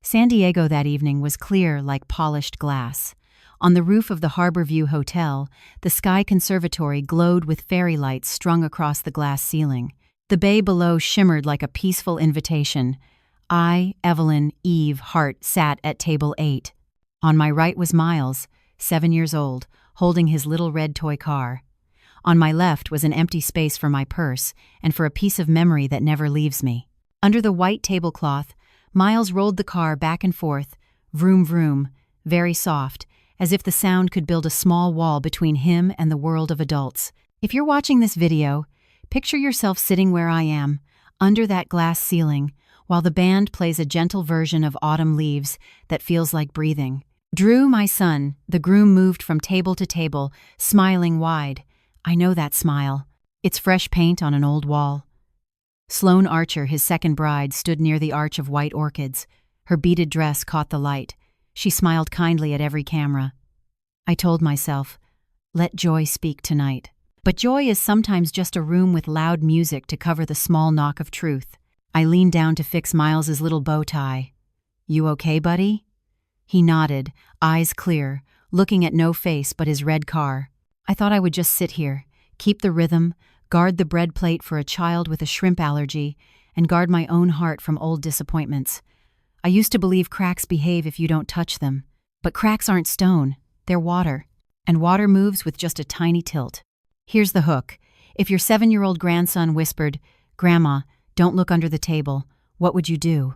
San Diego that evening was clear like polished glass. On the roof of the Harborview Hotel, the Sky Conservatory glowed with fairy lights strung across the glass ceiling. The bay below shimmered like a peaceful invitation. I, Evelyn, Eve, Hart sat at table 8. On my right was Miles, 7 years old, holding his little red toy car. On my left was an empty space for my purse and for a piece of memory that never leaves me. Under the white tablecloth, Miles rolled the car back and forth, vroom vroom, very soft, as if the sound could build a small wall between him and the world of adults. If you're watching this video, picture yourself sitting where I am, under that glass ceiling, while the band plays a gentle version of Autumn Leaves that feels like breathing. Drew, my son, the groom moved from table to table, smiling wide. I know that smile. It's fresh paint on an old wall. Sloane Archer, his second bride, stood near the arch of white orchids. Her beaded dress caught the light. She smiled kindly at every camera. I told myself, let joy speak tonight. But joy is sometimes just a room with loud music to cover the small knock of truth. I leaned down to fix Miles's little bow tie. You okay, buddy? He nodded, eyes clear, looking at no face but his red car. I thought I would just sit here, keep the rhythm, guard the bread plate for a child with a shrimp allergy, and guard my own heart from old disappointments. I used to believe cracks behave if you don't touch them. But cracks aren't stone, they're water. And water moves with just a tiny tilt. Here's the hook. If your 7-year-old grandson whispered, "Grandma, don't look under the table," what would you do?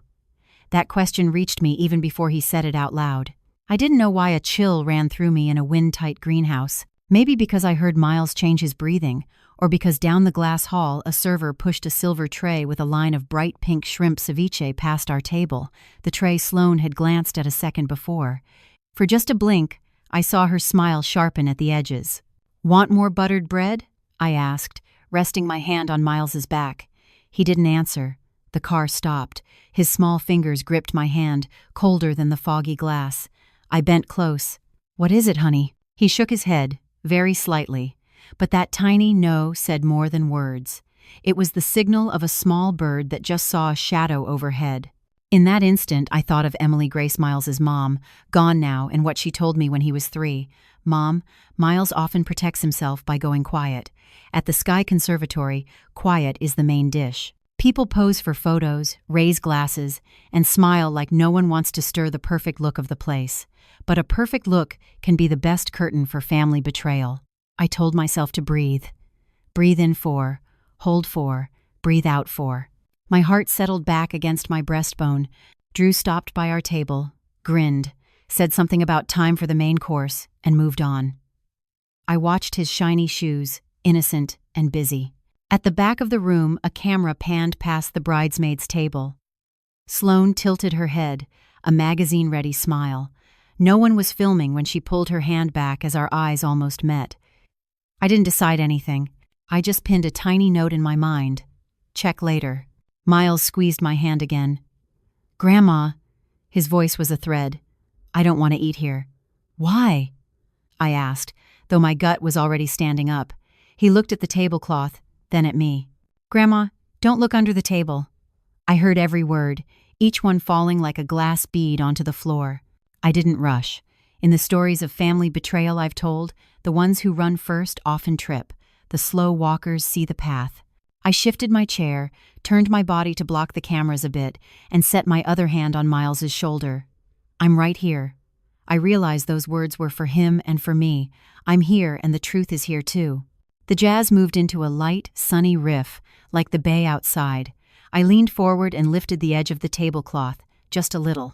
That question reached me even before he said it out loud. I didn't know why a chill ran through me in a wind-tight greenhouse. Maybe because I heard Miles change his breathing, or because down the glass hall a server pushed a silver tray with a line of bright pink shrimp ceviche past our table, the tray Sloane had glanced at a second before. For just a blink, I saw her smile sharpen at the edges. "Want more buttered bread?" I asked, resting my hand on Miles's back. He didn't answer. The car stopped. His small fingers gripped my hand, colder than the foggy glass. I bent close. "What is it, honey?" He shook his head, very slightly. But that tiny no said more than words. It was the signal of a small bird that just saw a shadow overhead. In that instant, I thought of Emily Grace Miles's mom, gone now, and what she told me when he was 3. Mom, Miles often protects himself by going quiet. At the Sky Conservatory, quiet is the main dish. People pose for photos, raise glasses, and smile like no one wants to stir the perfect look of the place. But a perfect look can be the best curtain for family betrayal. I told myself to breathe. Breathe in 4, hold 4, breathe out 4. My heart settled back against my breastbone. Drew stopped by our table, grinned, said something about time for the main course, and moved on. I watched his shiny shoes, innocent and busy. At the back of the room, a camera panned past the bridesmaid's table. Sloane tilted her head, a magazine-ready smile. No one was filming when she pulled her hand back as our eyes almost met. I didn't decide anything. I just pinned a tiny note in my mind. Check later. Miles squeezed my hand again. "Grandma," his voice was a thread. "I don't want to eat here." "Why?" I asked, though my gut was already standing up. He looked at the tablecloth, then at me. "Grandma, don't look under the table." I heard every word, each one falling like a glass bead onto the floor. I didn't rush. In the stories of family betrayal I've told, the ones who run first often trip. The slow walkers see the path. I shifted my chair, turned my body to block the cameras a bit, and set my other hand on Miles's shoulder. "I'm right here." I realized those words were for him and for me. I'm here, and the truth is here too. The jazz moved into a light, sunny riff, like the bay outside. I leaned forward and lifted the edge of the tablecloth, just a little.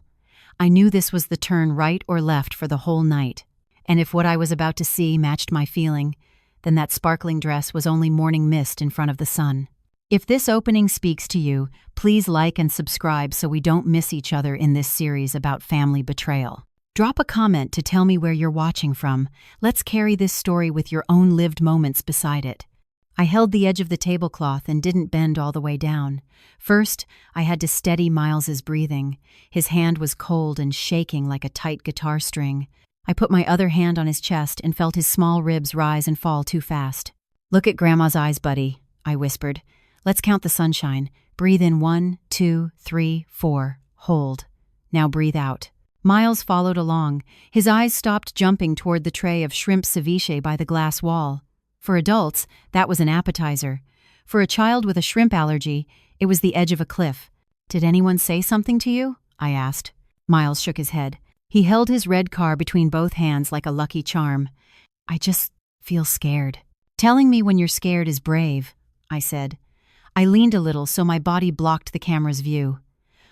I knew this was the turn right or left for the whole night. And if what I was about to see matched my feeling, then that sparkling dress was only morning mist in front of the sun. If this opening speaks to you, please like and subscribe so we don't miss each other in this series about family betrayal. Drop a comment to tell me where you're watching from. Let's carry this story with your own lived moments beside it. I held the edge of the tablecloth and didn't bend all the way down. First, I had to steady Miles's breathing. His hand was cold and shaking like a tight guitar string. I put my other hand on his chest and felt his small ribs rise and fall too fast. "Look at Grandma's eyes, buddy," I whispered. "Let's count the sunshine. Breathe in 1, 2, 3, 4. Hold. Now breathe out. Miles followed along. His eyes stopped jumping toward the tray of shrimp ceviche by the glass wall. For adults, that was an appetizer. For a child with a shrimp allergy, it was the edge of a cliff. "Did anyone say something to you?" I asked. Miles shook his head. He held his red car between both hands like a lucky charm. "I just feel scared." "Telling me when you're scared is brave," I said. I leaned a little so my body blocked the camera's view.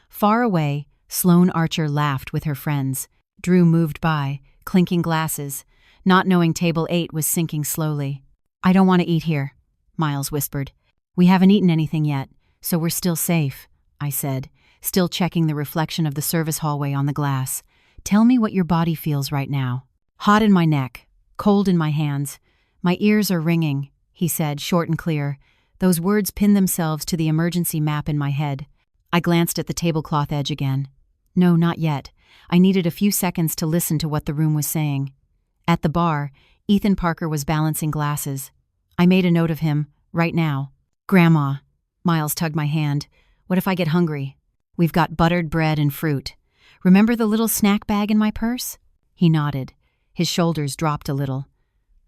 Far away, Sloane Archer laughed with her friends. Drew moved by, clinking glasses, not knowing table 8 was sinking slowly. "I don't want to eat here," Miles whispered. "We haven't eaten anything yet, so we're still safe," I said, still checking the reflection of the service hallway on the glass. "Tell me what your body feels right now." "Hot in my neck, cold in my hands. My ears are ringing," he said, short and clear. Those words pinned themselves to the emergency map in my head. I glanced at the tablecloth edge again. No, not yet. I needed a few seconds to listen to what the room was saying. At the bar, Ethan Parker was balancing glasses. I made a note of him, right now. "Grandma," Miles tugged my hand. "What if I get hungry? We've got buttered bread and fruit. Remember the little snack bag in my purse?" He nodded. His shoulders dropped a little.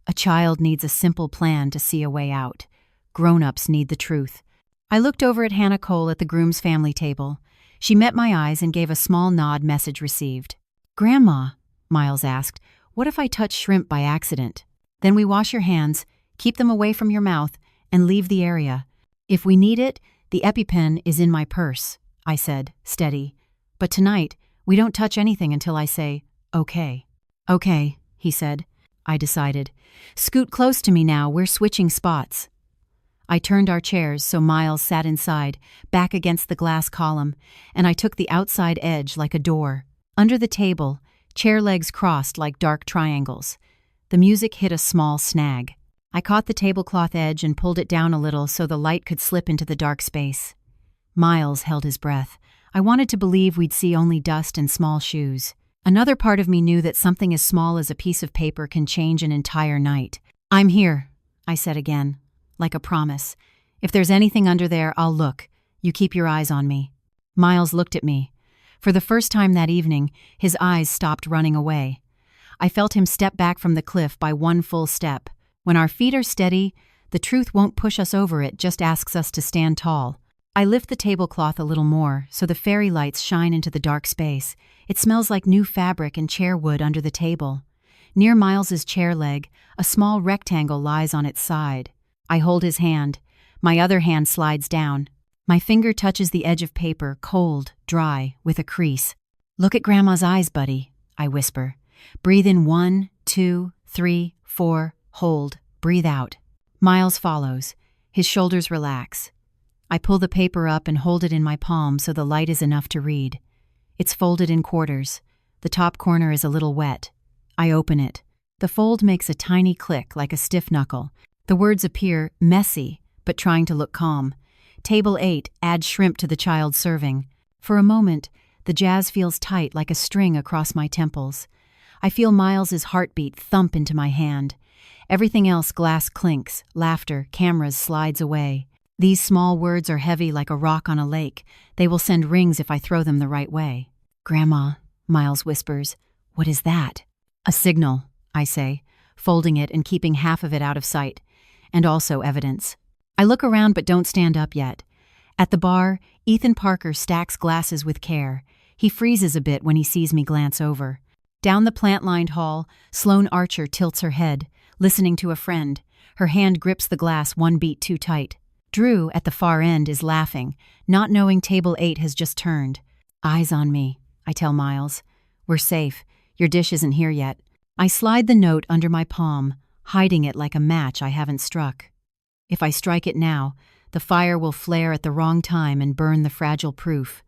"A child needs a simple plan to see a way out. Grown-ups need the truth." I looked over at Hannah Cole at the groom's family table. She met my eyes and gave a small nod, message received. "Grandma," Miles asked, "what if I touch shrimp by accident? Then we wash your hands, keep them away from your mouth, and leave the area. If we need it, the EpiPen is in my purse," I said, steady. "But tonight, we don't touch anything until I say, okay." "Okay," he said. I decided. "Scoot close to me now, we're switching spots." I turned our chairs so Miles sat inside, back against the glass column, and I took the outside edge like a door. Under the table, chair legs crossed like dark triangles. The music hit a small snag. I caught the tablecloth edge and pulled it down a little so the light could slip into the dark space. Miles held his breath. I wanted to believe we'd see only dust and small shoes. Another part of me knew that something as small as a piece of paper can change an entire night. "I'm here," I said again, like a promise. "If there's anything under there, I'll look. You keep your eyes on me." Miles looked at me. For the first time that evening, his eyes stopped running away. I felt him step back from the cliff by one full step. When our feet are steady, the truth won't push us over, it just asks us to stand tall. I lift the tablecloth a little more so the fairy lights shine into the dark space. It smells like new fabric and chair wood under the table. Near Miles's chair leg, a small rectangle lies on its side. I hold his hand. My other hand slides down. My finger touches the edge of paper, cold, dry, with a crease. "Look at Grandma's eyes, buddy," I whisper. "Breathe in 1, 2, 3, 4, hold, breathe out." Miles follows. His shoulders relax. I pull the paper up and hold it in my palm so the light is enough to read. It's folded in quarters. The top corner is a little wet. I open it. The fold makes a tiny click like a stiff knuckle. The words appear messy, but trying to look calm. "Table 8, add shrimp to the child serving." For a moment, the jazz feels tight like a string across my temples. I feel Miles's heartbeat thump into my hand. Everything else, glass clinks, laughter, cameras, slides away. These small words are heavy like a rock on a lake. They will send rings if I throw them the right way. "Grandma," Miles whispers. "What is that?" "A signal," I say, folding it and keeping half of it out of sight. And also evidence. I look around but don't stand up yet. At the bar, Ethan Parker stacks glasses with care. He freezes a bit when he sees me glance over. Down the plant-lined hall, Sloane Archer tilts her head, listening to a friend. Her hand grips the glass one beat too tight. Drew, at the far end, is laughing, not knowing table 8 has just turned. "Eyes on me," I tell Miles. "We're safe. Your dish isn't here yet." I slide the note under my palm, hiding it like a match I haven't struck. If I strike it now, the fire will flare at the wrong time and burn the fragile proof.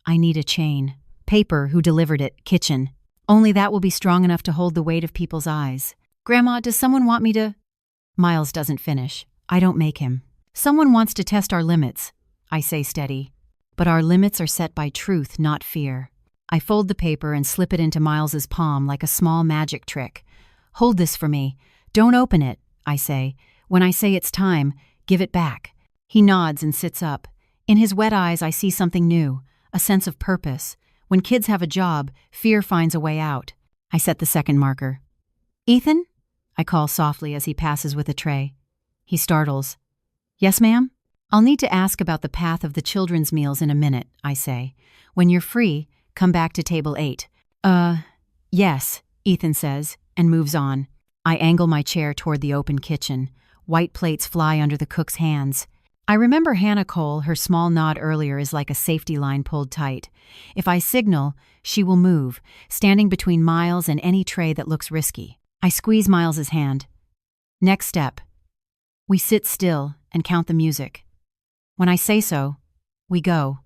I need a chain. Paper, who delivered it, kitchen. Only that will be strong enough to hold the weight of people's eyes. "Grandma, does someone want me to—" Miles doesn't finish. I don't make him. "Someone wants to test our limits," I say steady. But our limits are set by truth, not fear. I fold the paper and slip it into Miles's palm like a small magic trick. "Hold this for me. Don't open it," I say. "When I say it's time, give it back." He nods and sits up. In his wet eyes I see something new, a sense of purpose. When kids have a job, fear finds a way out. I set the second marker. Ethan? I call softly as he passes with a tray. He startles. Yes, ma'am? I'll need to ask about the path of the children's meals in a minute, I say. When you're free, come back to table 8. Yes, Ethan says, and moves on. I angle my chair toward the open kitchen. White plates fly under the cook's hands. I remember Hannah Cole, her small nod earlier is like a safety line pulled tight. If I signal, she will move, standing between Miles and any tray that looks risky. I squeeze Miles's hand. Next step. We sit still and count the music. When I say so, we go.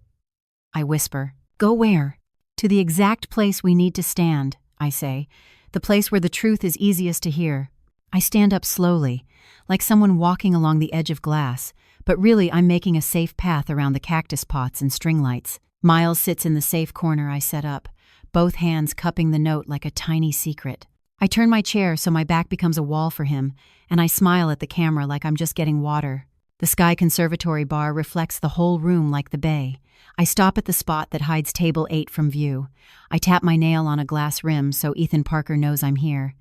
I whisper. Go where? To the exact place we need to stand, I say. The place where the truth is easiest to hear. I stand up slowly, like someone walking along the edge of glass, but really I'm making a safe path around the cactus pots and string lights. Miles sits in the safe corner I set up, both hands cupping the note like a tiny secret. I turn my chair so my back becomes a wall for him, and I smile at the camera like I'm just getting water. The Sky Conservatory bar reflects the whole room like the bay. I stop at the spot that hides table 8 from view. I tap my nail on a glass rim so Ethan Parker knows I'm here.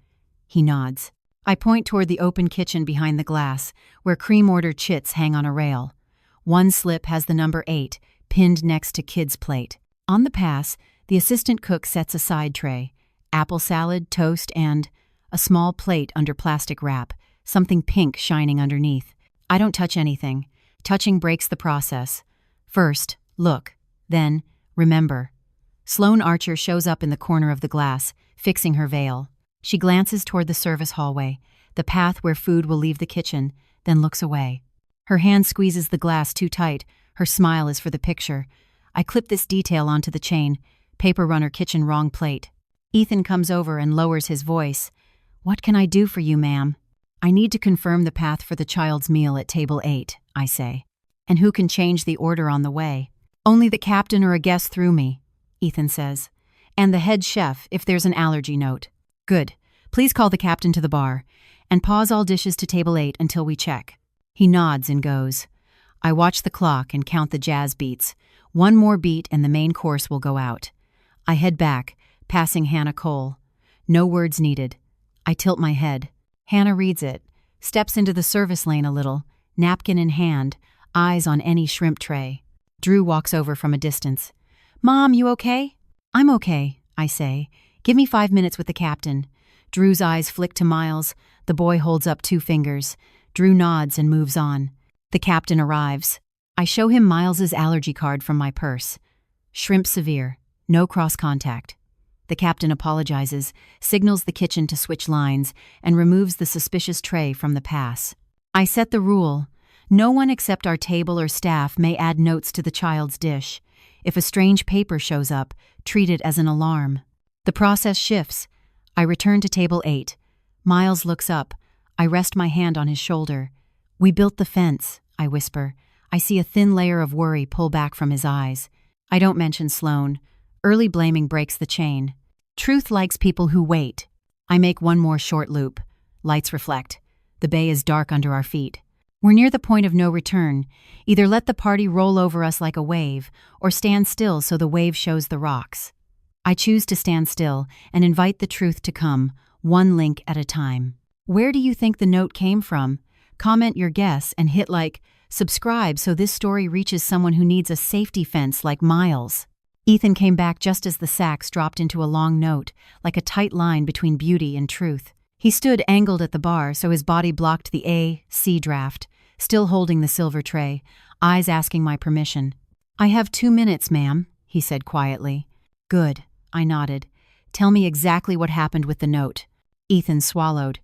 He nods. I point toward the open kitchen behind the glass, where cream-order chits hang on a rail. One slip has the number 8, pinned next to kid's plate. On the pass, the assistant cook sets a side tray, apple salad, toast, and a small plate under plastic wrap, something pink shining underneath. I don't touch anything. Touching breaks the process. First, look. Then, remember. Sloane Archer shows up in the corner of the glass, fixing her veil. She glances toward the service hallway, the path where food will leave the kitchen, then looks away. Her hand squeezes the glass too tight. Her smile is for the picture. I clip this detail onto the chain. Paper runner kitchen wrong plate. Ethan comes over and lowers his voice. What can I do for you, ma'am? I need to confirm the path for the child's meal at table 8, I say. And who can change the order on the way? Only the captain or a guest through me, Ethan says. And the head chef if there's an allergy note. Good. Please call the captain to the bar. And pause all dishes to table 8 until we check. He nods and goes. I watch the clock and count the jazz beats. One more beat and the main course will go out. I head back, passing Hannah Cole. No words needed. I tilt my head. Hannah reads it, steps into the service lane a little, napkin in hand, eyes on any shrimp tray. Drew walks over from a distance. Mom, you okay? I'm okay, I say. Give me 5 minutes with the captain. Drew's eyes flick to Miles. The boy holds up 2 fingers. Drew nods and moves on. The captain arrives. I show him Miles's allergy card from my purse. Shrimp severe. No cross contact. The captain apologizes, signals the kitchen to switch lines, and removes the suspicious tray from the pass. I set the rule. No one except our table or staff may add notes to the child's dish. If a strange paper shows up, treat it as an alarm. The process shifts. I return to table 8. Miles looks up. I rest my hand on his shoulder. We built the fence, I whisper. I see a thin layer of worry pull back from his eyes. I don't mention Sloane. Early blaming breaks the chain. Truth likes people who wait. I make one more short loop. Lights reflect. The bay is dark under our feet. We're near the point of no return. Either let the party roll over us like a wave, or stand still so the wave shows the rocks. I choose to stand still and invite the truth to come, one link at a time. Where do you think the note came from? Comment your guess and hit like, subscribe so this story reaches someone who needs a safety fence like Miles. Ethan came back just as the sacks dropped into a long note, like a tight line between beauty and truth. He stood angled at the bar so his body blocked the A-C draft, still holding the silver tray, eyes asking my permission. I have 2 minutes, ma'am, he said quietly. Good, I nodded. Tell me exactly what happened with the note. Ethan swallowed.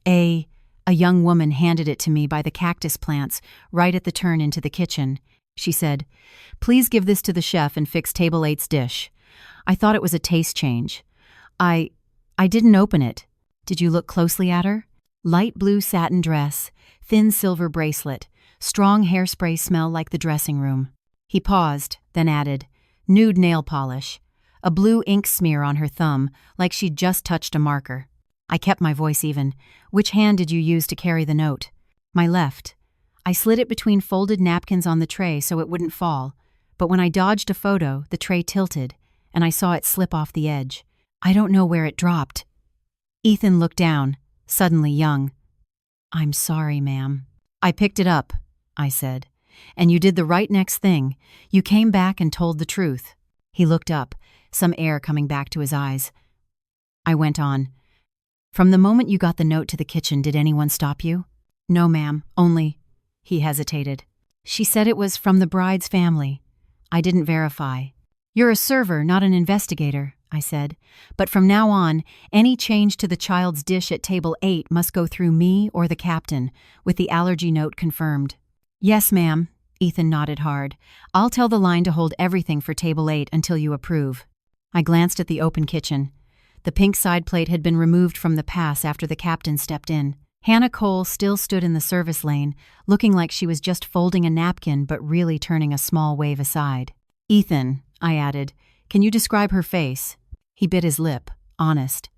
A young woman handed it to me by the cactus plants, right at the turn into the kitchen. She said, please give this to the chef and fix table 8's dish. I thought it was a taste change. I didn't open it. Did you look closely at her? Light blue satin dress, thin silver bracelet, strong hairspray smell like the dressing room. He paused, then added, nude nail polish, a blue ink smear on her thumb, like she'd just touched a marker. I kept my voice even. Which hand did you use to carry the note? My left. I slid it between folded napkins on the tray so it wouldn't fall, but when I dodged a photo, the tray tilted, and I saw it slip off the edge. I don't know where it dropped. Ethan looked down, suddenly young. "I'm sorry, ma'am." "I picked it up," I said. "And you did the right next thing. You came back and told the truth." He looked up, some air coming back to his eyes. I went on. "From the moment you got the note to the kitchen, did anyone stop you?" "No, ma'am, only—" He hesitated. "She said it was from the bride's family. I didn't verify." "You're a server, not an investigator," I said. "But from now on, any change to the child's dish at table 8 must go through me or the captain, with the allergy note confirmed." "Yes, ma'am." Ethan nodded hard. "I'll tell the line to hold everything for table 8 until you approve." I glanced at the open kitchen. The pink side plate had been removed from the pass after the captain stepped in. Hannah Cole still stood in the service lane, looking like she was just folding a napkin but really turning a small wave aside. "Ethan," I added, "can you describe her face?" He bit his lip, honest.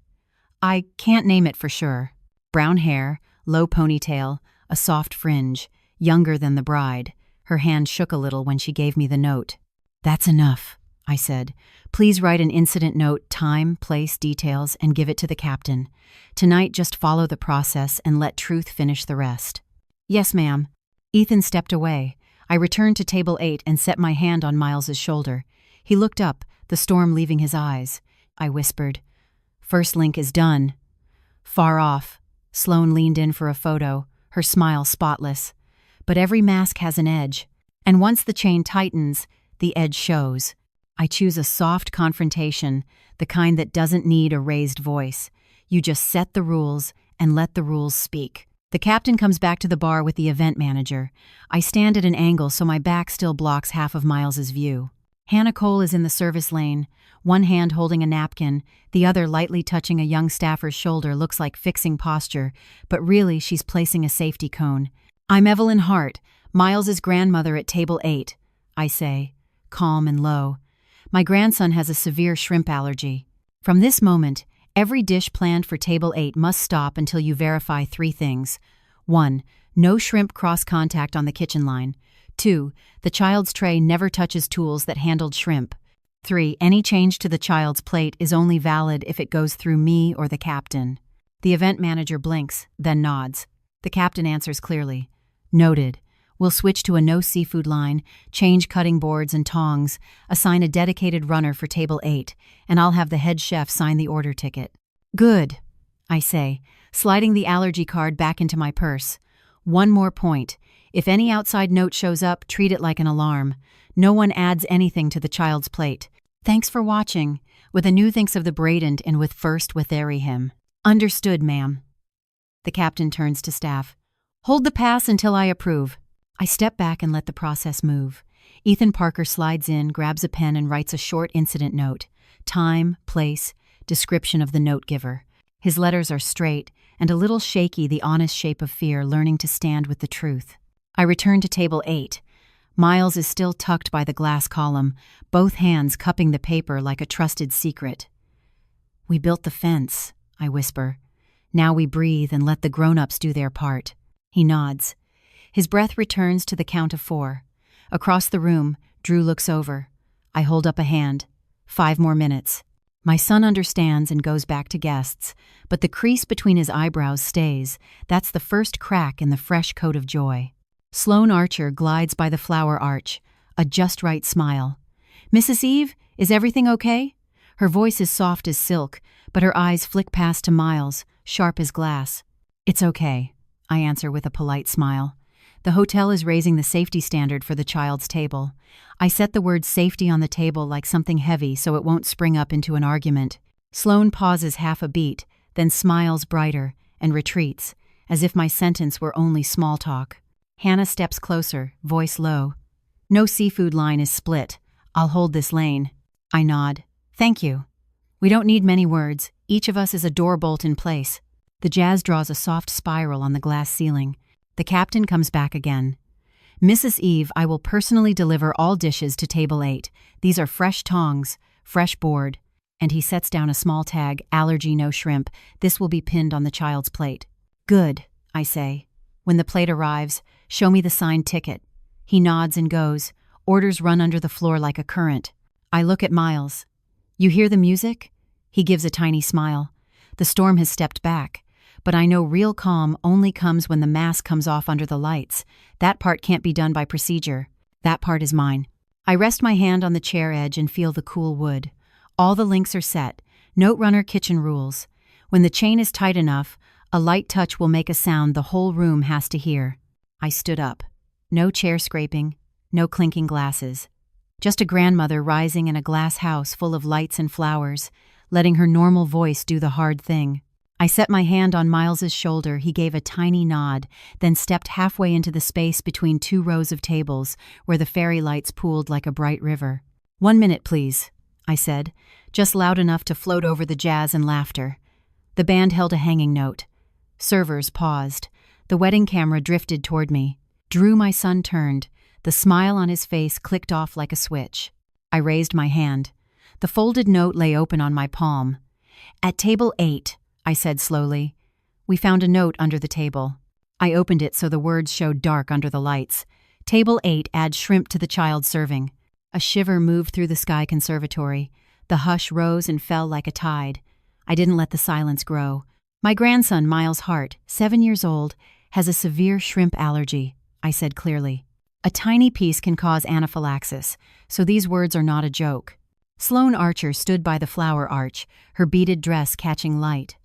"I can't name it for sure. Brown hair, low ponytail, a soft fringe, younger than the bride." Her hand shook a little when she gave me the note. "That's enough," I said. "Please write an incident note, time, place, details, and give it to the captain. Tonight, just follow the process and let truth finish the rest." "Yes, ma'am." Ethan stepped away. I returned to table 8 and set my hand on Miles's shoulder. He looked up, the storm leaving his eyes. I whispered, "First link is done." Far off, Sloane leaned in for a photo, her smile spotless. But every mask has an edge, and once the chain tightens, the edge shows. I choose a soft confrontation, the kind that doesn't need a raised voice. You just set the rules and let the rules speak. The captain comes back to the bar with the event manager. I stand at an angle so my back still blocks half of Miles's view. Hannah Cole is in the service lane, one hand holding a napkin, the other lightly touching a young staffer's shoulder. Looks like fixing posture, but really she's placing a safety cone. "I'm Evelyn Hart, Miles's grandmother at table 8, I say, calm and low. "My grandson has a severe shrimp allergy. From this moment, every dish planned for table 8 must stop until you verify 3 things. 1. No shrimp cross-contact on the kitchen line. 2. The child's tray never touches tools that handled shrimp. 3. Any change to the child's plate is only valid if it goes through me or the captain." The event manager blinks, then nods. The captain answers clearly. "Noted. We'll switch to a no seafood line, change cutting boards and tongs, assign a dedicated runner for table 8, and I'll have the head chef sign the order ticket." "Good," I say, sliding the allergy card back into my purse. "One more point. If any outside note shows up, treat it like an alarm. No one adds anything to the child's plate. Thanks for watching. With a new thinks of the Bradent and with first with him." "Understood, ma'am." The captain turns to staff. "Hold the pass until I approve." I step back and let the process move. Ethan Parker slides in, grabs a pen, and writes a short incident note. Time, place, description of the note giver. His letters are straight and a little shaky, the honest shape of fear learning to stand with the truth. I return to table 8. Miles is still tucked by the glass column, both hands cupping the paper like a trusted secret. "We built the fence," I whisper. "Now we breathe and let the grown-ups do their part." He nods. His breath returns to the count of 4. Across the room, Drew looks over. I hold up a hand. 5 more minutes. My son understands and goes back to guests, but the crease between his eyebrows stays. That's the first crack in the fresh coat of joy. Sloane Archer glides by the flower arch, a just right smile. "Mrs. Eve, is everything okay?" Her voice is soft as silk, but her eyes flick past to Miles, sharp as glass. "It's okay," I answer with a polite smile. The hotel is raising the safety standard for the child's table. I set the word safety on the table like something heavy so it won't spring up into an argument. Sloane pauses half a beat, then smiles brighter and retreats, as if my sentence were only small talk. Hannah steps closer, voice low. "No seafood line is split. I'll hold this lane." I nod. "Thank you." We don't need many words. Each of us is a door bolt in place. The jazz draws a soft spiral on the glass ceiling. The captain comes back again. "Mrs. Eve, I will personally deliver all dishes to table 8. These are fresh tongs, fresh board." And he sets down a small tag, "Allergy no shrimp." This will be pinned on the child's plate. "Good," I say. When the plate arrives, "Show me the signed ticket." He nods and goes. Orders run under the floor like a current. I look at Miles. You hear the music? He gives a tiny smile. The storm has stepped back, but I know real calm only comes when the mask comes off under the lights. That part can't be done by procedure. That part is mine. I rest my hand on the chair edge and feel the cool wood. All the links are set. Note runner kitchen rules. When the chain is tight enough, a light touch will make a sound the whole room has to hear. I stood up. No chair scraping, no clinking glasses. Just a grandmother rising in a glass house full of lights and flowers, letting her normal voice do the hard thing. I set my hand on Miles's shoulder. He gave a tiny nod, then stepped halfway into the space between two rows of tables where the fairy lights pooled like a bright river. 1 minute, please, I said, just loud enough to float over the jazz and laughter. The band held a hanging note. Servers paused. The wedding camera drifted toward me. Drew, my son, turned. The smile on his face clicked off like a switch. I raised my hand. The folded note lay open on my palm. At table 8, I said slowly. We found a note under the table. I opened it so the words showed dark under the lights. Table 8 adds shrimp to the child serving. A shiver moved through the sky conservatory. The hush rose and fell like a tide. I didn't let the silence grow. My grandson, Miles Hart, 7 years old, has a severe shrimp allergy, I said clearly. A tiny piece can cause anaphylaxis, so these words are not a joke. Sloane Archer stood by the flower arch, her beaded dress catching light.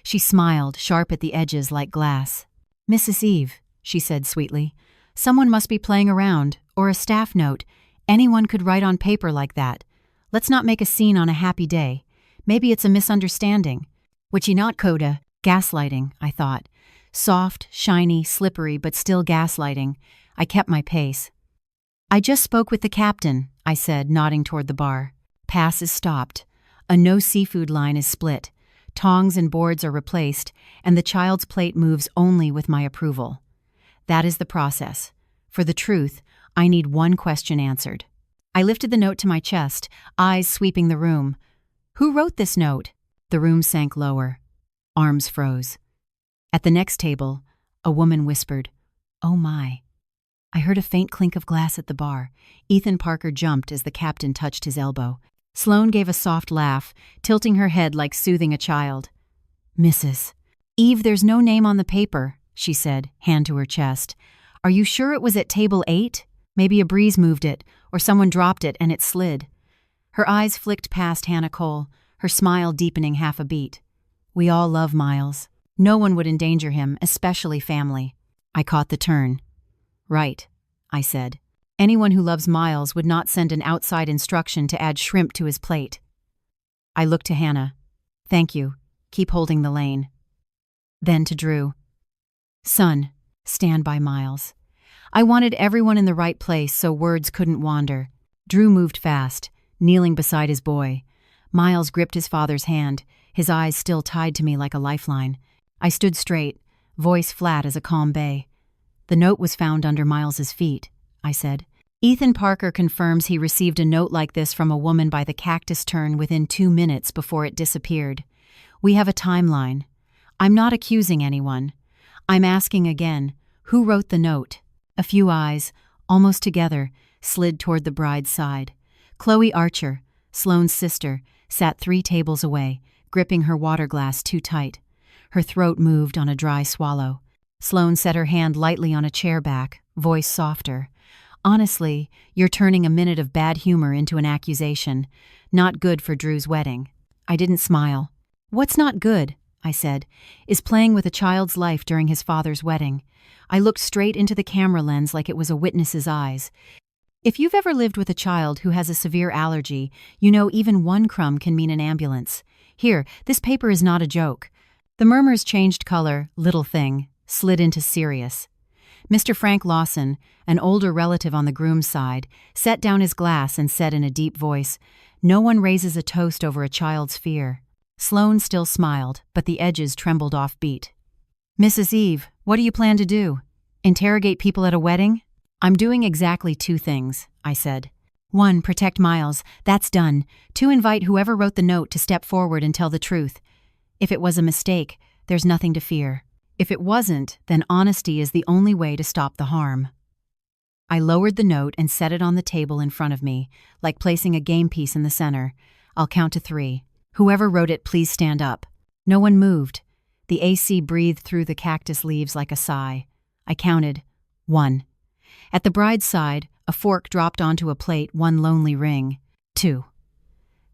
She smiled, sharp at the edges like glass. Mrs. Eve, she said sweetly, someone must be playing around, or a staff note. Anyone could write on paper like that. Let's not make a scene on a happy day. Maybe it's a misunderstanding. Whichy not coda, gaslighting, I thought. Soft, shiny, slippery, but still gaslighting. I kept my pace. I just spoke with the captain, I said, nodding toward the bar. Pass is stopped. A no seafood line is split. Tongs and boards are replaced, and the child's plate moves only with my approval. That is the process. For the truth, I need one question answered. I lifted the note to my chest, eyes sweeping the room. Who wrote this note? The room sank lower. Arms froze. At the next table, a woman whispered, "Oh my." I heard a faint clink of glass at the bar. Ethan Parker jumped as the captain touched his elbow. Sloane gave a soft laugh, tilting her head like soothing a child. "Mrs. Eve, there's no name on the paper," she said, hand to her chest. "Are you sure it was at table 8? Maybe a breeze moved it, or someone dropped it and it slid." Her eyes flicked past Hannah Cole, her smile deepening half a beat. "We all love Miles. No one would endanger him, especially family." I caught the turn. "Right," I said. "Anyone who loves Miles would not send an outside instruction to add shrimp to his plate." I looked to Hannah. "Thank you. Keep holding the lane." Then to Drew. "Son, stand by Miles." I wanted everyone in the right place so words couldn't wander. Drew moved fast, kneeling beside his boy. Miles gripped his father's hand, his eyes still tied to me like a lifeline. I stood straight, voice flat as a calm bay. "The note was found under Miles's feet," I said. "Ethan Parker confirms he received a note like this from a woman by the cactus turn within 2 minutes before it disappeared. We have a timeline. I'm not accusing anyone. I'm asking again, who wrote the note?" A few eyes, almost together, slid toward the bride's side. Chloe Archer, Sloane's sister, sat 3 tables away, gripping her water glass too tight. Her throat moved on a dry swallow. Sloane set her hand lightly on a chair back, voice softer. "Honestly, you're turning a minute of bad humor into an accusation. Not good for Drew's wedding." I didn't smile. "What's not good," I said, "is playing with a child's life during his father's wedding." I looked straight into the camera lens like it was a witness's eyes. If you've ever lived with a child who has a severe allergy, you know even one crumb can mean an ambulance. Here, this paper is not a joke. The murmurs changed color, little thing, slid into serious. Mr. Frank Lawson, an older relative on the groom's side, set down his glass and said in a deep voice, "No one raises a toast over a child's fear." Sloane still smiled, but the edges trembled off beat. "Mrs. Eve, what do you plan to do? Interrogate people at a wedding?" "I'm doing exactly 2 things," I said. 1, protect Miles. That's done. 2, invite whoever wrote the note to step forward and tell the truth. If it was a mistake, there's nothing to fear. If it wasn't, then honesty is the only way to stop the harm. I lowered the note and set it on the table in front of me, like placing a game piece in the center. I'll count to 3. Whoever wrote it, please stand up. No one moved. The AC breathed through the cactus leaves like a sigh. I counted. 1. At the bride's side, a fork dropped onto a plate, one lonely ring. 2.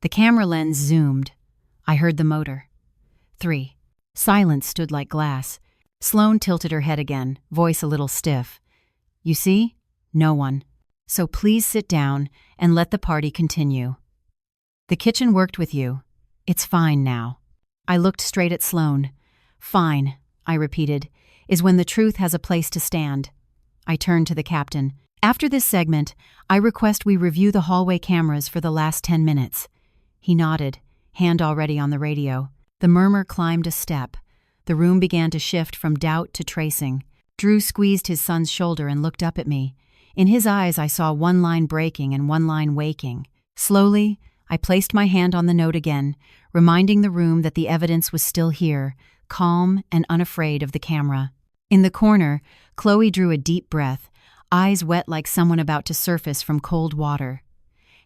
The camera lens zoomed. I heard the motor. 3. Silence stood like glass. Sloane tilted her head again, voice a little stiff. You see? No one. So please sit down and let the party continue. The kitchen worked with you. It's fine now. I looked straight at Sloane. Fine, I repeated, is when the truth has a place to stand. I turned to the captain. After this segment, I request we review the hallway cameras for the last 10 minutes. He nodded, hand already on the radio. The murmur climbed a step. The room began to shift from doubt to tracing. Drew squeezed his son's shoulder and looked up at me. In his eyes I saw one line breaking and one line waking. Slowly, I placed my hand on the note again, reminding the room that the evidence was still here, calm and unafraid of the camera. In the corner, Chloe drew a deep breath, eyes wet like someone about to surface from cold water.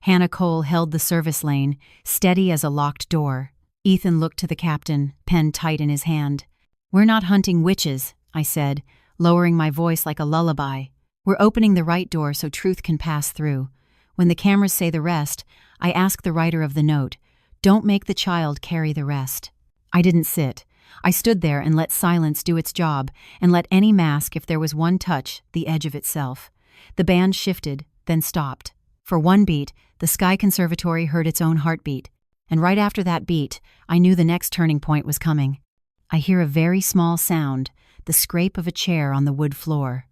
Hannah Cole held the service lane, steady as a locked door. Ethan looked to the captain, pen tight in his hand. We're not hunting witches, I said, lowering my voice like a lullaby. We're opening the right door so truth can pass through. When the cameras say the rest, I ask the writer of the note, don't make the child carry the rest. I didn't sit. I stood there and let silence do its job, and let any mask, if there was one touch, the edge of itself. The band shifted, then stopped. For one beat, the Sky Conservatory heard its own heartbeat, and right after that beat, I knew the next turning point was coming. I hear a very small sound, the scrape of a chair on the wood floor.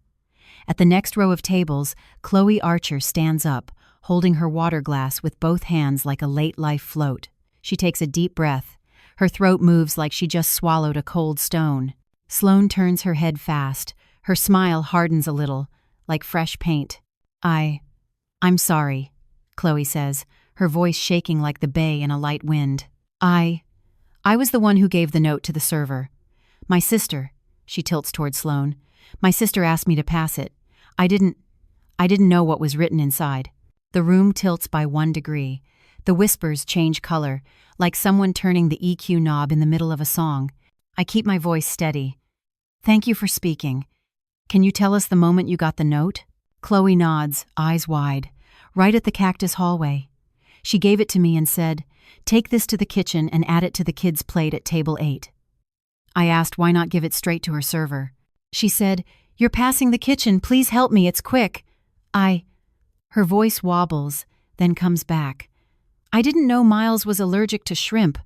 At the next row of tables, Chloe Archer stands up, holding her water glass with both hands like a late-life float. She takes a deep breath. Her throat moves like she just swallowed a cold stone. Sloane turns her head fast. Her smile hardens a little, like fresh paint. I'm sorry, Chloe says, her voice shaking like the bay in a light wind. I was the one who gave the note to the server. My sister, she tilts toward Sloane. My sister asked me to pass it. I didn't know what was written inside. The room tilts by 1 degree. The whispers change color, like someone turning the EQ knob in the middle of a song. I keep my voice steady. Thank you for speaking. Can you tell us the moment you got the note? Chloe nods, eyes wide, right at the cactus hallway. She gave it to me and said, take this to the kitchen and add it to the kids' plate at table 8. I asked why not give it straight to her server. She said, you're passing the kitchen, please help me, it's quick. Her voice wobbles, then comes back. I didn't know Miles was allergic to shrimp.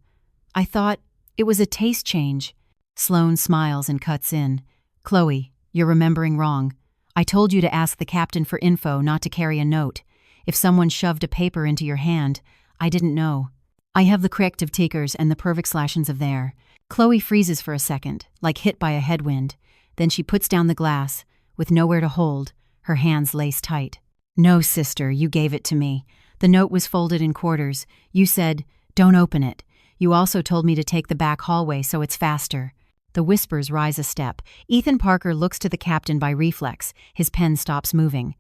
I thought it was a taste change. Sloane smiles and cuts in. Chloe, you're remembering wrong. I told you to ask the captain for info, not to carry a note. If someone shoved a paper into your hand, I didn't know. I have the corrective takers and the pervexlations of there. Chloe freezes for a second, like hit by a headwind. Then she puts down the glass, with nowhere to hold, her hands laced tight. No, sister, you gave it to me. The note was folded in quarters. You said, don't open it. You also told me to take the back hallway so it's faster. The whispers rise a step. Ethan Parker looks to the captain by reflex. His pen stops moving.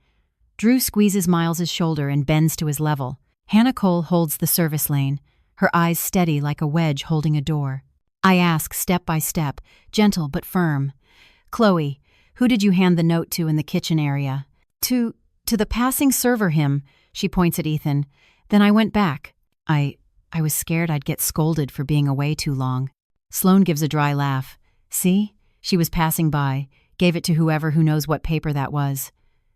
Drew squeezes Miles's shoulder and bends to his level. Hannah Cole holds the service lane, her eyes steady like a wedge holding a door. I ask step by step, gentle but firm. Chloe, who did you hand the note to in the kitchen area? To the passing server him, she points at Ethan. Then I went back. I was scared I'd get scolded for being away too long. Sloane gives a dry laugh. See? She was passing by, gave it to whoever who knows what paper that was.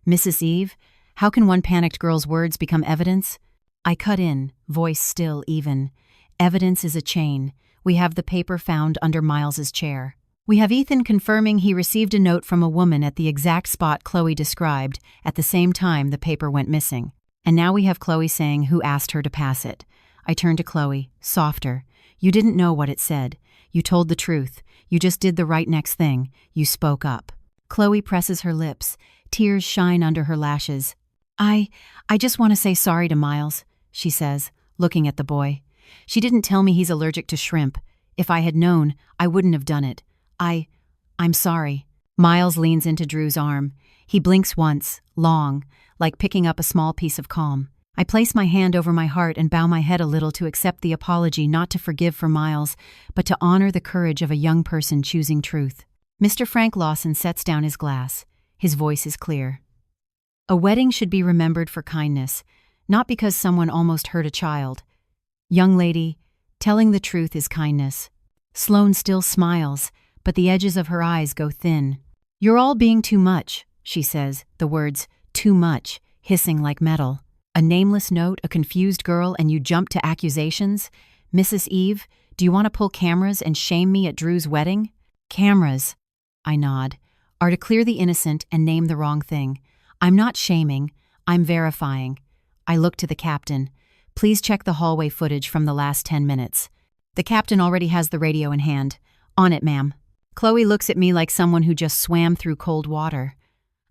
Mrs. Eve, how can one panicked girl's words become evidence? I cut in, voice still even. Evidence is a chain. We have the paper found under Miles's chair. We have Ethan confirming he received a note from a woman at the exact spot Chloe described, at the same time the paper went missing. And now we have Chloe saying who asked her to pass it. I turn to Chloe, softer. You didn't know what it said. You told the truth. You just did the right next thing. You spoke up. Chloe presses her lips. Tears shine under her lashes. I just want to say sorry to Miles, she says, looking at the boy. She didn't tell me he's allergic to shrimp. If I had known, I wouldn't have done it. I'm sorry. Miles leans into Drew's arm. He blinks once, long, like picking up a small piece of calm. I place my hand over my heart and bow my head a little to accept the apology, not to forgive for Miles, but to honor the courage of a young person choosing truth. Mr. Frank Lawson sets down his glass. His voice is clear. A wedding should be remembered for kindness, not because someone almost hurt a child. Young lady, telling the truth is kindness. Sloane still smiles, but the edges of her eyes go thin. You're all being too much, she says, the words, too much, hissing like metal. A nameless note, a confused girl, and you jump to accusations? Mrs. Eve, do you want to pull cameras and shame me at Drew's wedding? Cameras, I nod, are to clear the innocent and name the wrong thing. I'm not shaming, I'm verifying. I look to the captain. Please check the hallway footage from the last 10 minutes. The captain already has the radio in hand. On it, ma'am. Chloe looks at me like someone who just swam through cold water.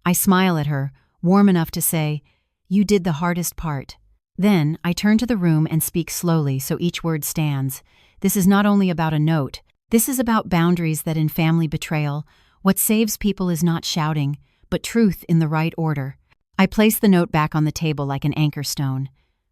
I smile at her, warm enough to say, you did the hardest part. Then I turn to the room and speak slowly so each word stands. This is not only about a note. This is about boundaries that in family betrayal, what saves people is not shouting, but truth in the right order. I place the note back on the table like an anchor stone.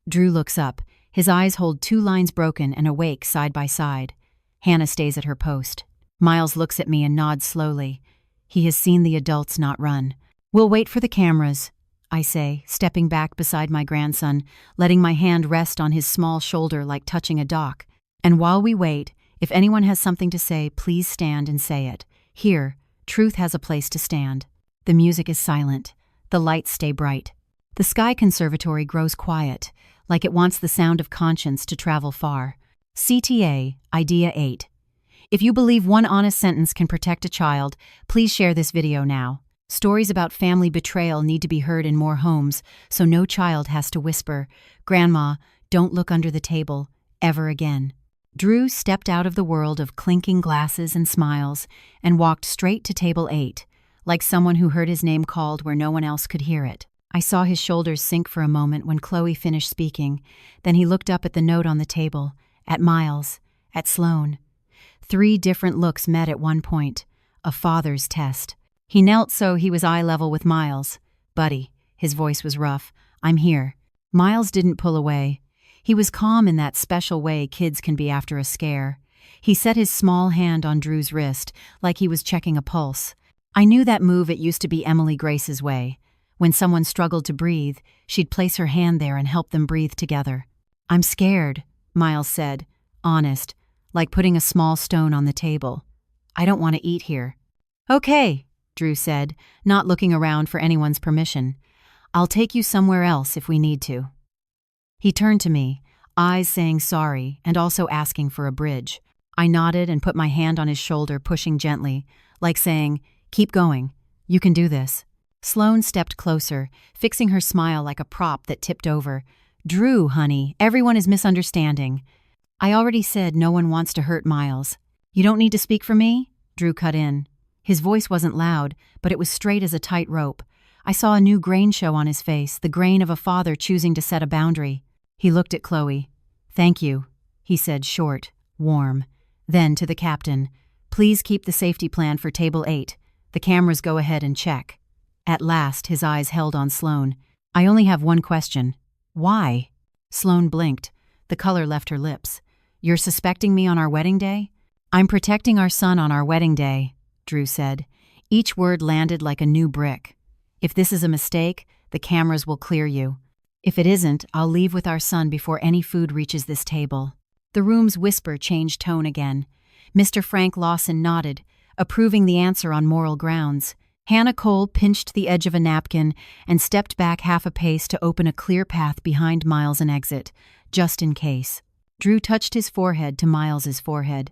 Drew looks up. His eyes hold 2 lines broken and awake side by side. Hannah stays at her post. Miles looks at me and nods slowly. He has seen the adults not run. We'll wait for the cameras, I say, stepping back beside my grandson, letting my hand rest on his small shoulder like touching a dock. And while we wait, if anyone has something to say, please stand and say it. Here, truth has a place to stand. The music is silent. The lights stay bright. The Sky Conservatory grows quiet, like it wants the sound of conscience to travel far. CTA, Idea 8. If you believe one honest sentence can protect a child, please share this video now. Stories about family betrayal need to be heard in more homes, so no child has to whisper, "Grandma, don't look under the table," ever again. Drew stepped out of the world of clinking glasses and smiles and walked straight to table 8, like someone who heard his name called where no one else could hear it. I saw his shoulders sink for a moment when Chloe finished speaking. Then he looked up at the note on the table, at Miles, at Sloane. 3 different looks met at one point, a father's test. He knelt so he was eye level with Miles. "Buddy," his voice was rough, "I'm here." Miles didn't pull away. He was calm in that special way kids can be after a scare. He set his small hand on Drew's wrist, like he was checking a pulse. I knew that move. It used to be Emily Grace's way. When someone struggled to breathe, she'd place her hand there and help them breathe together. "I'm scared," Miles said, honest, like putting a small stone on the table. "I don't want to eat here." "Okay," Drew said, not looking around for anyone's permission. "I'll take you somewhere else if we need to." He turned to me, eyes saying sorry and also asking for a bridge. I nodded and put my hand on his shoulder, pushing gently, like saying, "Keep going. You can do this." Sloane stepped closer, fixing her smile like a prop that tipped over. "Drew, honey, everyone is misunderstanding." "I already said no one wants to hurt Miles." "You don't need to speak for me?" Drew cut in. His voice wasn't loud, but it was straight as a tight rope. I saw a new grain show on his face, the grain of a father choosing to set a boundary. He looked at Chloe. "Thank you," he said, short, warm. Then to the captain, "Please keep the safety plan for table 8. The cameras go ahead and check." At last, his eyes held on Sloane. "I only have one question. Why?" Sloane blinked. The color left her lips. "You're suspecting me on our wedding day?" "I'm protecting our son on our wedding day," Drew said. Each word landed like a new brick. "If this is a mistake, the cameras will clear you. If it isn't, I'll leave with our son before any food reaches this table." The room's whisper changed tone again. Mr. Frank Lawson nodded, approving the answer on moral grounds. Hannah Cole pinched the edge of a napkin and stepped back half a pace to open a clear path behind Miles and exit, just in case. Drew touched his forehead to Miles's forehead.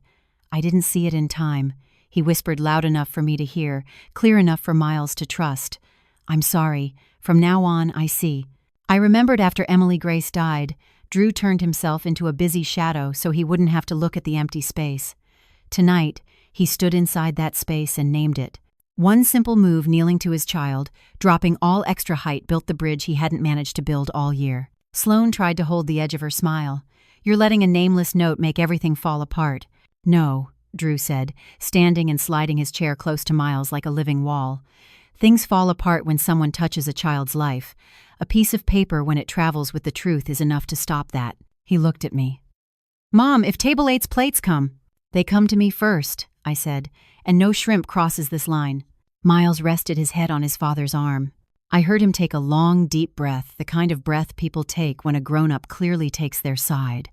"I didn't see it in time," he whispered loud enough for me to hear, clear enough for Miles to trust. "I'm sorry. From now on, I see." I remembered after Emily Grace died, Drew turned himself into a busy shadow so he wouldn't have to look at the empty space. Tonight, he stood inside that space and named it. One simple move, kneeling to his child, dropping all extra height, built the bridge he hadn't managed to build all year. Sloane tried to hold the edge of her smile. "You're letting a nameless note make everything fall apart." "No," Drew said, standing and sliding his chair close to Miles like a living wall. Things fall apart when someone touches a child's life. A piece of paper when it travels with the truth is enough to stop that. He looked at me. Mom, if table 8's plates come. They come to me first, I said, and no shrimp crosses this line. Miles rested his head on his father's arm. I heard him take a long, deep breath, the kind of breath people take when a grown-up clearly takes their side.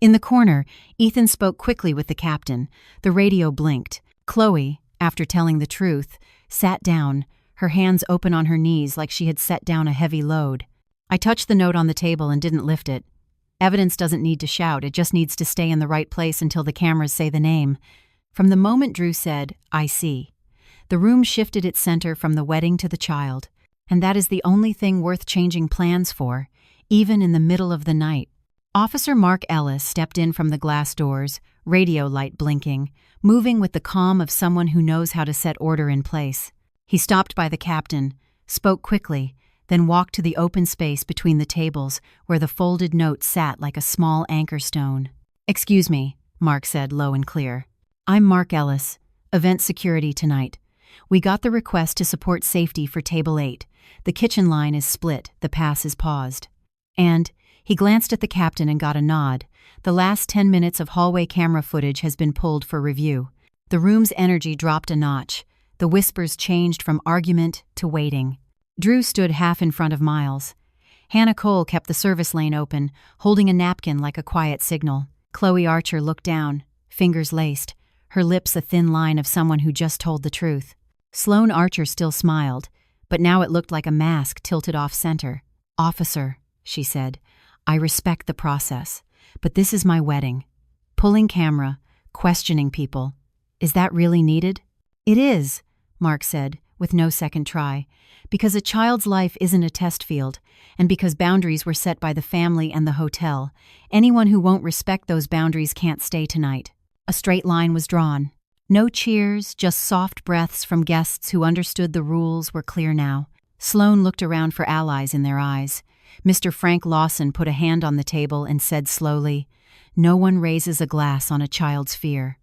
In the corner, Ethan spoke quickly with the captain. The radio blinked. Chloe, after telling the truth, sat down, her hands open on her knees like she had set down a heavy load. I touched the note on the table and didn't lift it. Evidence doesn't need to shout, it just needs to stay in the right place until the cameras say the name. From the moment Drew said, "I see," the room shifted its center from the wedding to the child. And that is the only thing worth changing plans for, even in the middle of the night. Officer Mark Ellis stepped in from the glass doors, radio light blinking, moving with the calm of someone who knows how to set order in place. He stopped by the captain, spoke quickly, then walked to the open space between the tables where the folded note sat like a small anchor stone. "Excuse me," Mark said low and clear. "I'm Mark Ellis, event security tonight. We got the request to support safety for table 8. The kitchen line is split, the pass is paused." And he glanced at the captain and got a nod. The last 10 minutes of hallway camera footage has been pulled for review. The room's energy dropped a notch. The whispers changed from argument to waiting. Drew stood half in front of Miles. Hannah Cole kept the service lane open, holding a napkin like a quiet signal. Chloe Archer looked down, fingers laced, her lips a thin line of someone who just told the truth. Sloane Archer still smiled, but now it looked like a mask tilted off-center. "Officer," she said, "I respect the process, but this is my wedding. Pulling camera, questioning people. Is that really needed?" "It is," Mark said, with no second try, "because a child's life isn't a test field, and because boundaries were set by the family and the hotel. Anyone who won't respect those boundaries can't stay tonight." A straight line was drawn. No cheers, just soft breaths from guests who understood the rules were clear now. Sloane looked around for allies in their eyes. Mr. Frank Lawson put a hand on the table and said slowly, "No one raises a glass on a child's fear."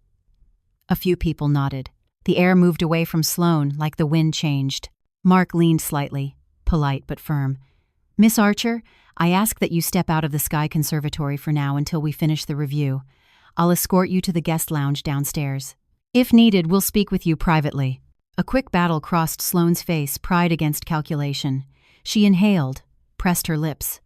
A few people nodded. The air moved away from Sloane like the wind changed. Mark leaned slightly, polite but firm. "Miss Archer, I ask that you step out of the Sky Conservatory for now until we finish the review. I'll escort you to the guest lounge downstairs. If needed, we'll speak with you privately." A quick battle crossed Sloane's face, pride against calculation. She inhaled, pressed her lips.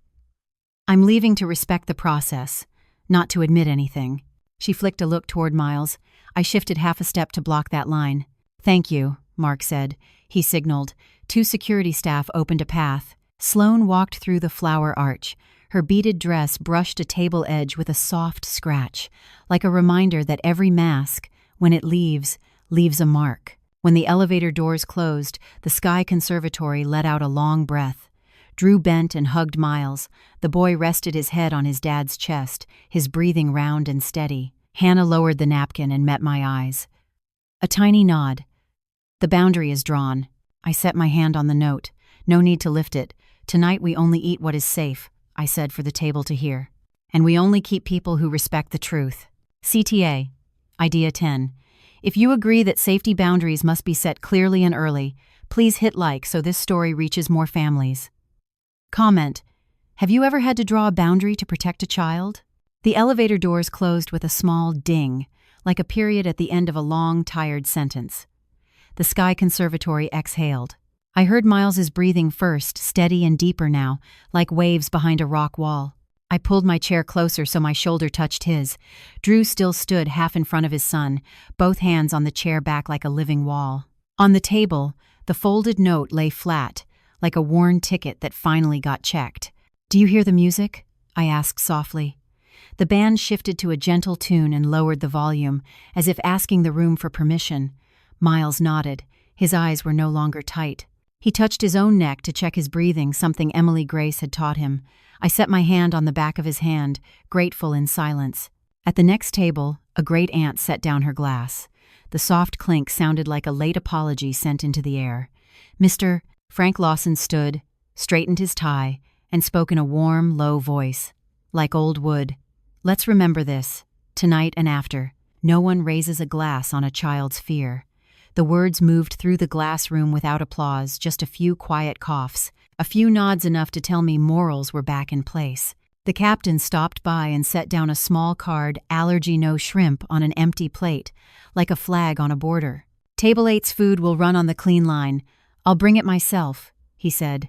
"I'm leaving to respect the process, not to admit anything." She flicked a look toward Miles. I shifted half a step to block that line. "Thank you," Mark said. He signaled. 2 security staff opened a path. Sloane walked through the flower arch. Her beaded dress brushed a table edge with a soft scratch, like a reminder that every mask, when it leaves a mark. When the elevator doors closed, the Sky Conservatory let out a long breath. Drew bent and hugged Miles. The boy rested his head on his dad's chest, his breathing round and steady. Hannah lowered the napkin and met my eyes. A tiny nod. "The boundary is drawn." I set my hand on the note. "No need to lift it. Tonight we only eat what is safe," I said for the table to hear. "And we only keep people who respect the truth." CTA. Idea 10. If you agree that safety boundaries must be set clearly and early, please hit like so this story reaches more families. Comment. Have you ever had to draw a boundary to protect a child? The elevator doors closed with a small ding, like a period at the end of a long, tired sentence. The Sky Conservatory exhaled. I heard Miles's breathing first, steady and deeper now, like waves behind a rock wall. I pulled my chair closer so my shoulder touched his. Drew still stood half in front of his son, both hands on the chair back like a living wall. On the table, the folded note lay flat, like a worn ticket that finally got checked. "Do you hear the music?" I asked softly. The band shifted to a gentle tune and lowered the volume, as if asking the room for permission. Miles nodded. His eyes were no longer tight. He touched his own neck to check his breathing, something Emily Grace had taught him. I set my hand on the back of his hand, grateful in silence. At the next table, a great aunt set down her glass. The soft clink sounded like a late apology sent into the air. Mr. Frank Lawson stood, straightened his tie, and spoke in a warm, low voice. Like old wood. "Let's remember this, tonight and after. No one raises a glass on a child's fear. The words moved through the glass room without applause, just a few quiet coughs, a few nods enough to tell me morals were back in place. The captain stopped by and set down a small card, "Allergy no shrimp," on an empty plate, like a flag on a border. "Table 8's food will run on the clean line. I'll bring it myself," he said.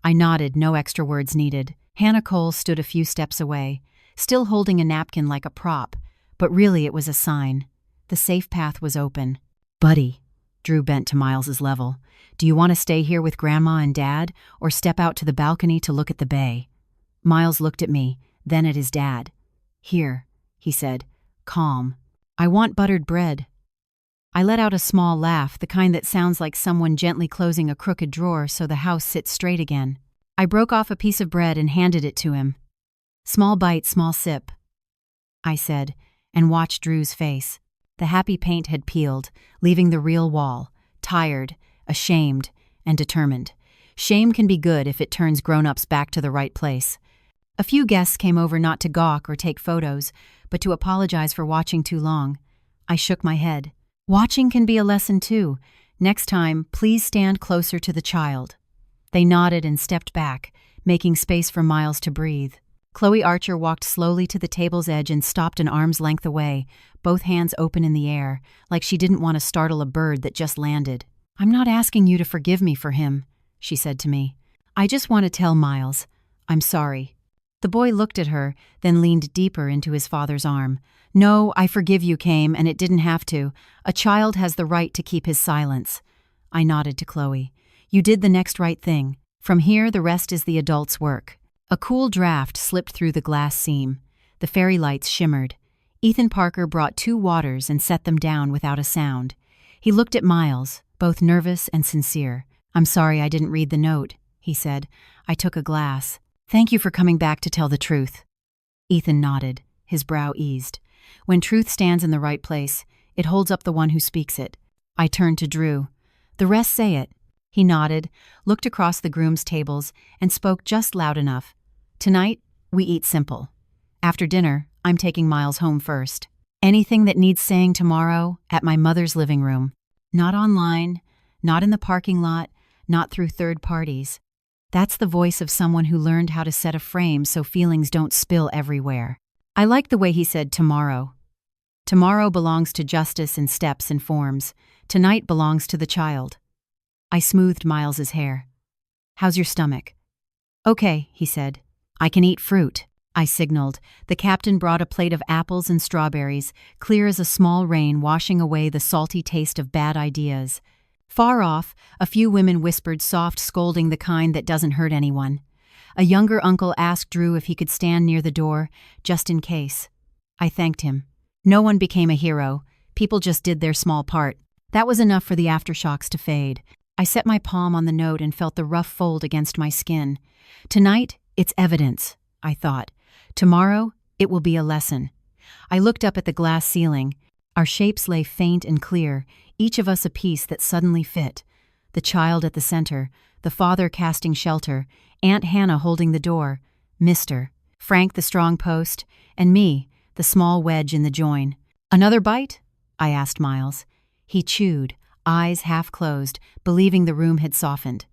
I nodded, no extra words needed. Hannah Cole stood a few steps away, still holding a napkin like a prop, but really it was a sign. The safe path was open. "Buddy," Drew bent to Miles's level, "do you want to stay here with Grandma and Dad, or step out to the balcony to look at the bay?" Miles looked at me, then at his dad. "Here," he said, calm. "I want buttered bread." I let out a small laugh, the kind that sounds like someone gently closing a crooked drawer so the house sits straight again. I broke off a piece of bread and handed it to him. "Small bite, small sip," I said, and watched Drew's face. The happy paint had peeled, leaving the real wall, tired, ashamed, and determined. Shame can be good if it turns grown-ups back to the right place. A few guests came over not to gawk or take photos, but to apologize for watching too long. I shook my head. Watching can be a lesson too. Next time, please stand closer to the child. They nodded and stepped back, making space for Miles to breathe. Chloe Archer walked slowly to the table's edge and stopped an arm's length away, both hands open in the air, like she didn't want to startle a bird that just landed. "I'm not asking you to forgive me for him," she said to me. "I just want to tell Miles, I'm sorry." The boy looked at her, then leaned deeper into his father's arm. "No, I forgive you, Came, and it didn't have to. A child has the right to keep his silence." I nodded to Chloe. "You did the next right thing. From here, the rest is the adult's work." A cool draft slipped through the glass seam. The fairy lights shimmered. Ethan Parker brought 2 waters and set them down without a sound. He looked at Miles, both nervous and sincere. "I'm sorry I didn't read the note," he said. I took a glass. "Thank you for coming back to tell the truth." Ethan nodded, his brow eased. When truth stands in the right place, it holds up the one who speaks it. I turned to Drew. "The rest say it." He nodded, looked across the groom's tables, and spoke just loud enough. "Tonight, we eat simple. After dinner, I'm taking Miles home first. Anything that needs saying tomorrow, at my mother's living room. Not online, not in the parking lot, not through third parties." That's the voice of someone who learned how to set a frame so feelings don't spill everywhere. I liked the way he said tomorrow. Tomorrow belongs to justice in steps and forms. Tonight belongs to the child. I smoothed Miles's hair. "How's your stomach?" "Okay," he said. "I can eat fruit," I signaled. The captain brought a plate of apples and strawberries, clear as a small rain washing away the salty taste of bad ideas. Far off, a few women whispered soft scolding, the kind that doesn't hurt anyone. A younger uncle asked Drew if he could stand near the door, just in case. I thanked him. No one became a hero. People just did their small part. That was enough for the aftershocks to fade. I set my palm on the note and felt the rough fold against my skin. Tonight, it's evidence, I thought. Tomorrow, it will be a lesson. I looked up at the glass ceiling. Our shapes lay faint and clear, each of us a piece that suddenly fit. The child at the center, the father casting shelter, Aunt Hannah holding the door, Mr. Frank the strong post, and me, the small wedge in the join. "Another bite?" I asked Miles. He chewed, eyes half closed, believing the room had softened.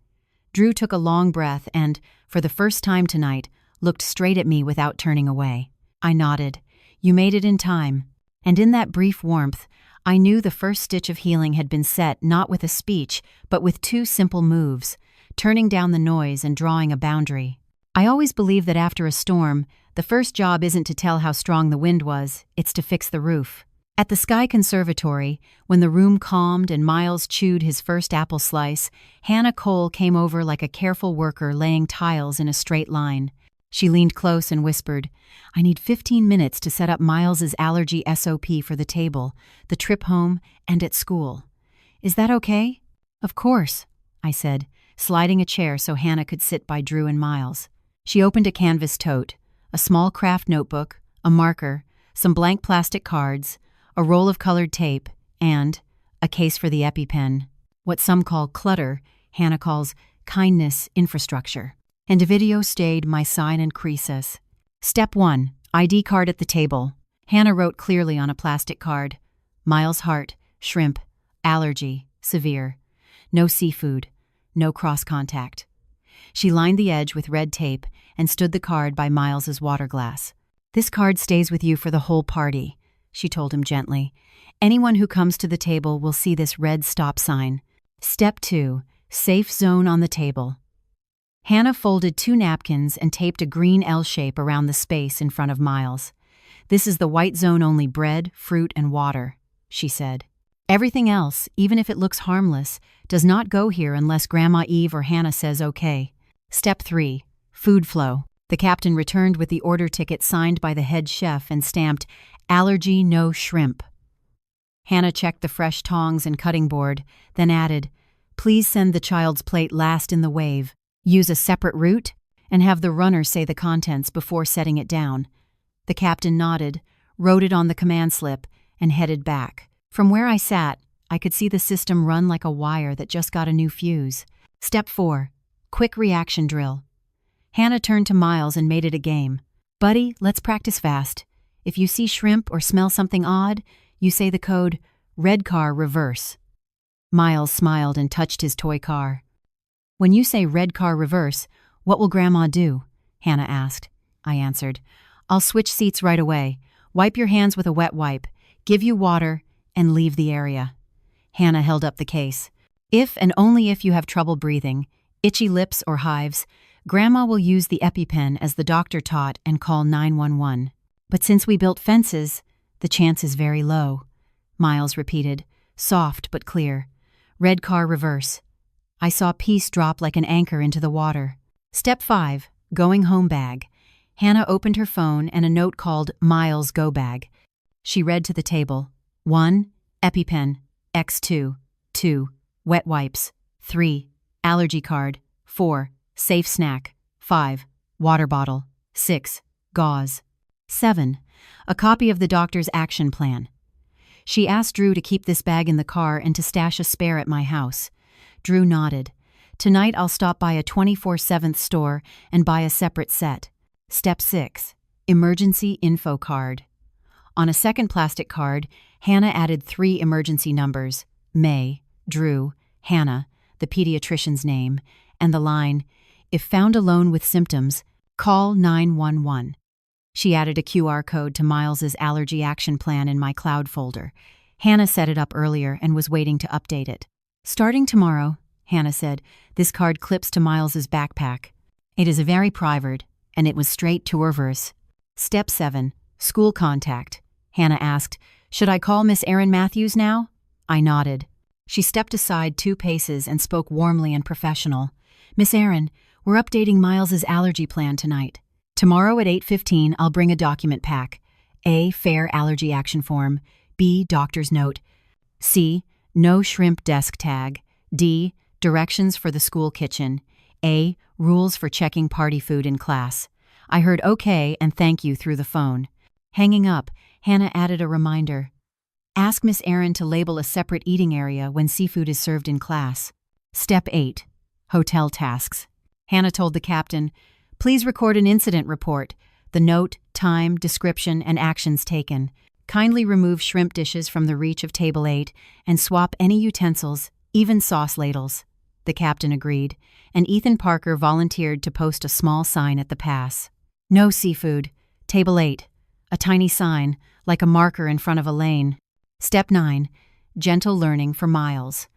Drew took a long breath and, for the first time tonight, looked straight at me without turning away. I nodded. "You made it in time." And in that brief warmth, I knew the first stitch of healing had been set not with a speech, but with 2 simple moves, turning down the noise and drawing a boundary. I always believe that after a storm, the first job isn't to tell how strong the wind was, it's to fix the roof. At the Sky Conservatory, when the room calmed and Miles chewed his first apple slice, Hannah Cole came over like a careful worker laying tiles in a straight line. She leaned close and whispered, "I need 15 minutes to set up Miles's allergy SOP for the table, the trip home, and at school. Is that okay?" "Of course," I said, sliding a chair so Hannah could sit by Drew and Miles. She opened a canvas tote, a small craft notebook, a marker, some blank plastic cards, a roll of colored tape, and a case for the EpiPen. What some call clutter, Hannah calls kindness infrastructure. And a video stayed my sign and creases. Step 1, ID card at the table. Hannah wrote clearly on a plastic card. Miles' heart, shrimp, allergy, severe. No seafood, no cross-contact. She lined the edge with red tape and stood the card by Miles's water glass. "This card stays with you for the whole party," she told him gently. "Anyone who comes to the table will see this red stop sign. Step 2, safe zone on the table." Hannah folded 2 napkins and taped a green L shape around the space in front of Miles. "This is the white zone, only bread, fruit, and water," she said. "Everything else, even if it looks harmless, does not go here unless Grandma Eve or Hannah says okay." Step 3, food flow. The captain returned with the order ticket signed by the head chef and stamped, "Allergy no shrimp." Hannah checked the fresh tongs and cutting board, then added, "Please send the child's plate last in the wave. Use a separate route, and have the runner say the contents before setting it down." The captain nodded, wrote it on the command slip, and headed back. From where I sat, I could see the system run like a wire that just got a new fuse. Step 4, quick reaction drill. Hannah turned to Miles and made it a game. "Buddy, let's practice fast. If you see shrimp or smell something odd, you say the code, Red Car reverse." Miles smiled and touched his toy car. "When you say Red Car reverse, what will Grandma do?" Hannah asked. I answered, "I'll switch seats right away. Wipe your hands with a wet wipe, give you water, and leave the area." Hannah held up the case. "If and only if you have trouble breathing, itchy lips or hives, Grandma will use the EpiPen as the doctor taught and call 911. But since we built fences, the chance is very low." Miles repeated, soft but clear. "Red Car reverse." I saw peace drop like an anchor into the water. Step 5, going home bag. Hannah opened her phone and a note called Miles Go Bag. She read to the table. 1, EpiPen. X2. 2, wet wipes. 3, allergy card. 4, safe snack. 5, water bottle. 6, gauze. 7, a copy of the doctor's action plan. She asked Drew to keep this bag in the car and to stash a spare at my house. Drew nodded. "Tonight I'll stop by a 24/7 store and buy a separate set." Step 6, emergency info card. On a second plastic card, Hannah added 3 emergency numbers: May, Drew, Hannah, the pediatrician's name, and the line, "If found alone with symptoms, call 911. She added a QR code to Miles's allergy action plan in my cloud folder. Hannah set it up earlier and was waiting to update it. "Starting tomorrow," Hannah said, "this card clips to Miles's backpack. It is a very private, and it was straight to reverse." Step 7, school contact. Hannah asked, "Should I call Miss Erin Matthews now?" I nodded. She stepped aside 2 paces and spoke warmly and professional. "Miss Erin, we're updating Miles's allergy plan tonight. Tomorrow at 8:15 I'll bring a document pack. A, fair allergy action form. B, doctor's note. C, no shrimp desk tag. D, directions for the school kitchen. A, rules for checking party food in class." I heard okay and thank you through the phone. Hanging up, Hannah added a reminder. "Ask Miss Erin to label a separate eating area when seafood is served in class." Step 8, hotel tasks. Hannah told the captain, "Please record an incident report, the note, time, description, and actions taken. Kindly remove shrimp dishes from the reach of table 8 and swap any utensils, even sauce ladles." The captain agreed, and Ethan Parker volunteered to post a small sign at the pass. "No seafood. Table 8. A tiny sign, like a marker in front of a lane. Step 9, gentle learning for Miles.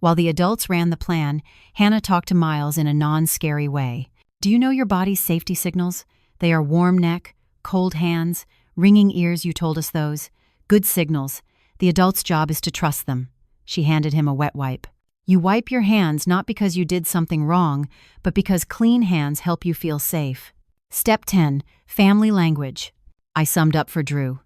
While the adults ran the plan, Hannah talked to Miles in a non-scary way. "Do you know your body's safety signals? They are warm neck, cold hands, ringing ears, you told us those. Good signals. The adult's job is to trust them." She handed him a wet wipe. "You wipe your hands not because you did something wrong, but because clean hands help you feel safe." Step 10, family language. I summed up for Drew.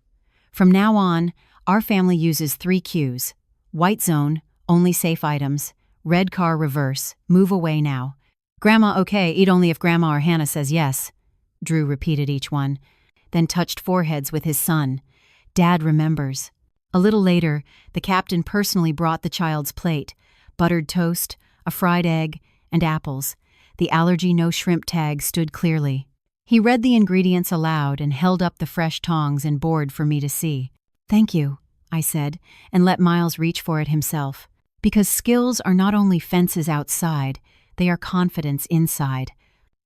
"From now on, our family uses 3 cues. White zone, only safe items. Red car reverse, move away now. Grandma okay, eat only if Grandma or Hannah says yes." Drew repeated each one, then touched foreheads with his son. "Dad remembers." A little later, the captain personally brought the child's plate, buttered toast, a fried egg, and apples. The allergy no shrimp tag stood clearly. He read the ingredients aloud and held up the fresh tongs and board for me to see. "Thank you," I said, and let Miles reach for it himself. Because skills are not only fences outside, they are confidence inside.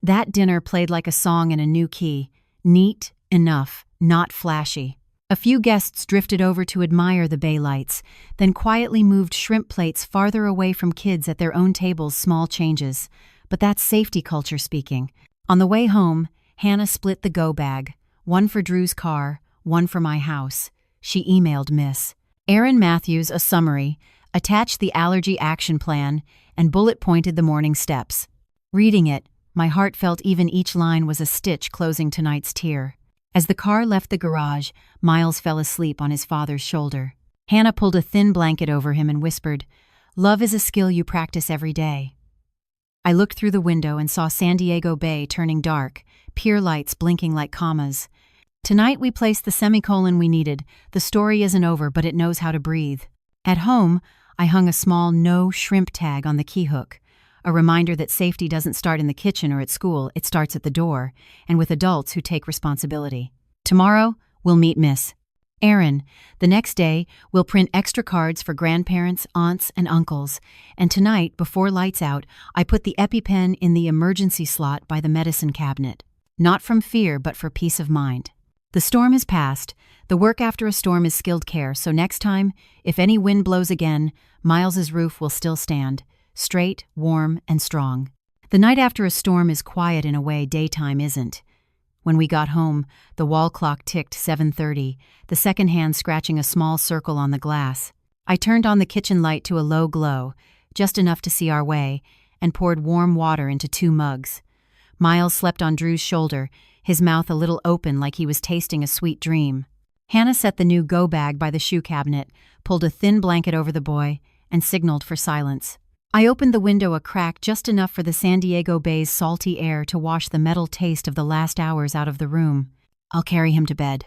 That dinner played like a song in a new key. Neat, enough, not flashy. A few guests drifted over to admire the bay lights, then quietly moved shrimp plates farther away from kids at their own tables. Small changes. But that's safety culture speaking. On the way home, Hannah split the go bag. One for Drew's car, one for my house. She emailed Miss Erin Matthews a summary, attached the allergy action plan, and bullet-pointed the morning steps. Reading it, my heart felt even each line was a stitch closing tonight's tear. As the car left the garage, Miles fell asleep on his father's shoulder. Hannah pulled a thin blanket over him and whispered, "Love is a skill you practice every day." I looked through the window and saw San Diego Bay turning dark, pier lights blinking like commas. Tonight we placed the semicolon we needed. The story isn't over, but it knows how to breathe. At home, I hung a small "No Shrimp" tag on the key hook, a reminder that safety doesn't start in the kitchen or at school, it starts at the door, and with adults who take responsibility. Tomorrow, we'll meet Miss Erin. The next day, we'll print extra cards for grandparents, aunts, and uncles. And tonight, before lights out, I put the EpiPen in the emergency slot by the medicine cabinet. Not from fear, but for peace of mind. The storm has passed. The work after a storm is skilled care, so next time, if any wind blows again, Miles's roof will still stand, straight, warm, and strong. The night after a storm is quiet in a way daytime isn't. When we got home, the wall clock ticked 7:30, the second hand scratching a small circle on the glass. I turned on the kitchen light to a low glow, just enough to see our way, and poured warm water into 2 mugs. Miles slept on Drew's shoulder, his mouth a little open like he was tasting a sweet dream. Hannah set the new go bag by the shoe cabinet, pulled a thin blanket over the boy, and signaled for silence. I opened the window a crack just enough for the San Diego Bay's salty air to wash the metal taste of the last hours out of the room. "I'll carry him to bed,"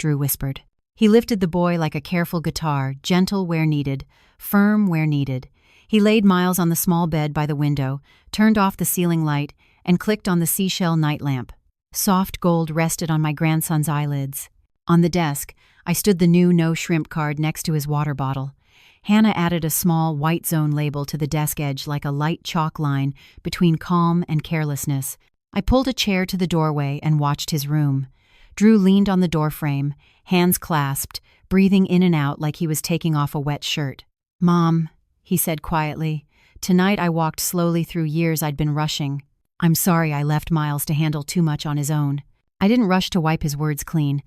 Drew whispered. He lifted the boy like a careful guitar, gentle where needed, firm where needed. He laid Miles on the small bed by the window, turned off the ceiling light, and clicked on the seashell night lamp. Soft gold rested on my grandson's eyelids. On the desk, I stood the new "No Shrimp" card next to his water bottle. Hannah added a small white zone label to the desk edge like a light chalk line between calm and carelessness. I pulled a chair to the doorway and watched his room. Drew leaned on the doorframe, hands clasped, breathing in and out like he was taking off a wet shirt. "Mom," he said quietly, "tonight I walked slowly through years I'd been rushing. I'm sorry I left Miles to handle too much on his own." I didn't rush to wipe his words clean.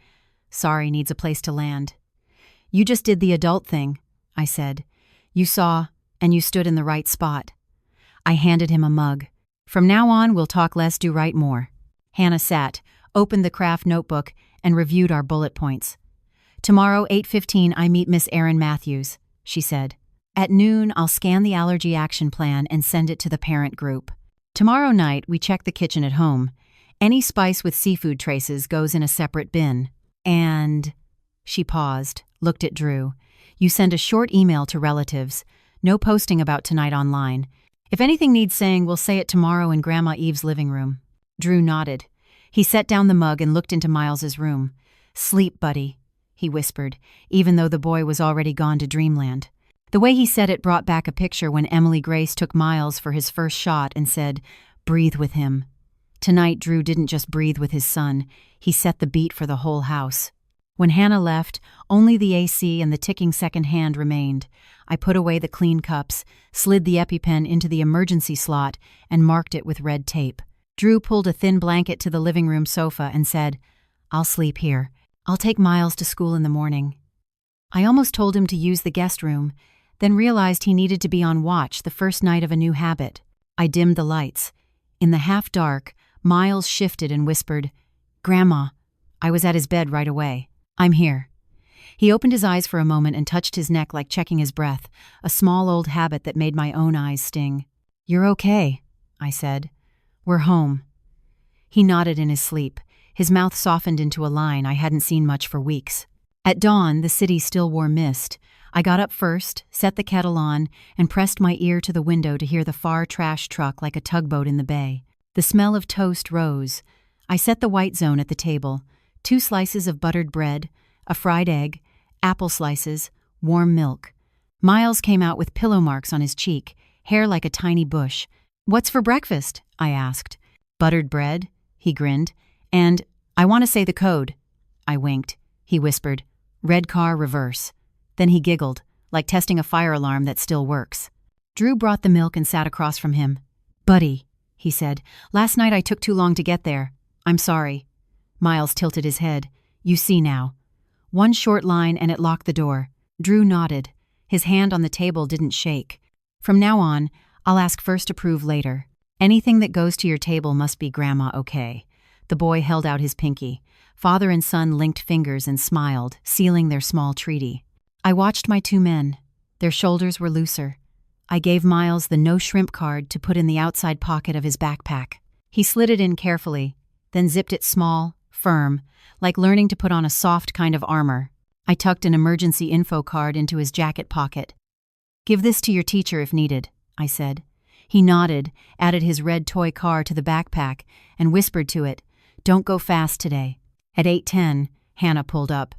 Sorry needs a place to land. "You just did the adult thing," I said. "You saw, and you stood in the right spot." I handed him a mug. "From now on, we'll talk less, do right more." Hannah sat, opened the craft notebook, and reviewed our bullet points. "Tomorrow, 8:15, I meet Miss Erin Matthews," she said. "At noon, I'll scan the allergy action plan and send it to the parent group. Tomorrow night, we check the kitchen at home. Any spice with seafood traces goes in a separate bin. And..." She paused, looked at Drew. "You send a short email to relatives. No posting about tonight online. If anything needs saying, we'll say it tomorrow in Grandma Eve's living room." Drew nodded. He set down the mug and looked into Miles's room. "Sleep, buddy," he whispered, even though the boy was already gone to dreamland. The way he said it brought back a picture when Emily Grace took Miles for his first shot and said, "Breathe with him." Tonight, Drew didn't just breathe with his son, he set the beat for the whole house. When Hannah left, only the AC and the ticking second hand remained. I put away the clean cups, slid the EpiPen into the emergency slot, and marked it with red tape. Drew pulled a thin blanket to the living room sofa and said, "I'll sleep here. I'll take Miles to school in the morning." I almost told him to use the guest room, then realized he needed to be on watch the first night of a new habit. I dimmed the lights. In the half-dark, Miles shifted and whispered, "Grandma." I was at his bed right away. "I'm here." He opened his eyes for a moment and touched his neck like checking his breath, a small old habit that made my own eyes sting. "You're okay," I said. "We're home." He nodded in his sleep. His mouth softened into a line I hadn't seen much for weeks. At dawn, the city still wore mist. I got up first, set the kettle on, and pressed my ear to the window to hear the far trash truck like a tugboat in the bay. The smell of toast rose. I set the white zone at the table. 2 slices of buttered bread, a fried egg, apple slices, warm milk. Miles came out with pillow marks on his cheek, hair like a tiny bush. "What's for breakfast?" I asked. "Buttered bread," he grinned. "And I want to say the code." I winked. He whispered, "Red car, reverse." Then he giggled, like testing a fire alarm that still works. Drew brought the milk and sat across from him. "Buddy," he said, "last night I took too long to get there. I'm sorry." Miles tilted his head. "You see now." One short line and it locked the door. Drew nodded. His hand on the table didn't shake. "From now on, I'll ask first, approve later. Anything that goes to your table must be Grandma okay." The boy held out his pinky. Father and son linked fingers and smiled, sealing their small treaty. I watched my two men. Their shoulders were looser. I gave Miles the no-shrimp card to put in the outside pocket of his backpack. He slid it in carefully, then zipped it small, firm, like learning to put on a soft kind of armor. I tucked an emergency info card into his jacket pocket. "Give this to your teacher if needed," I said. He nodded, added his red toy car to the backpack, and whispered to it, "Don't go fast today." At 8:10, Hannah pulled up.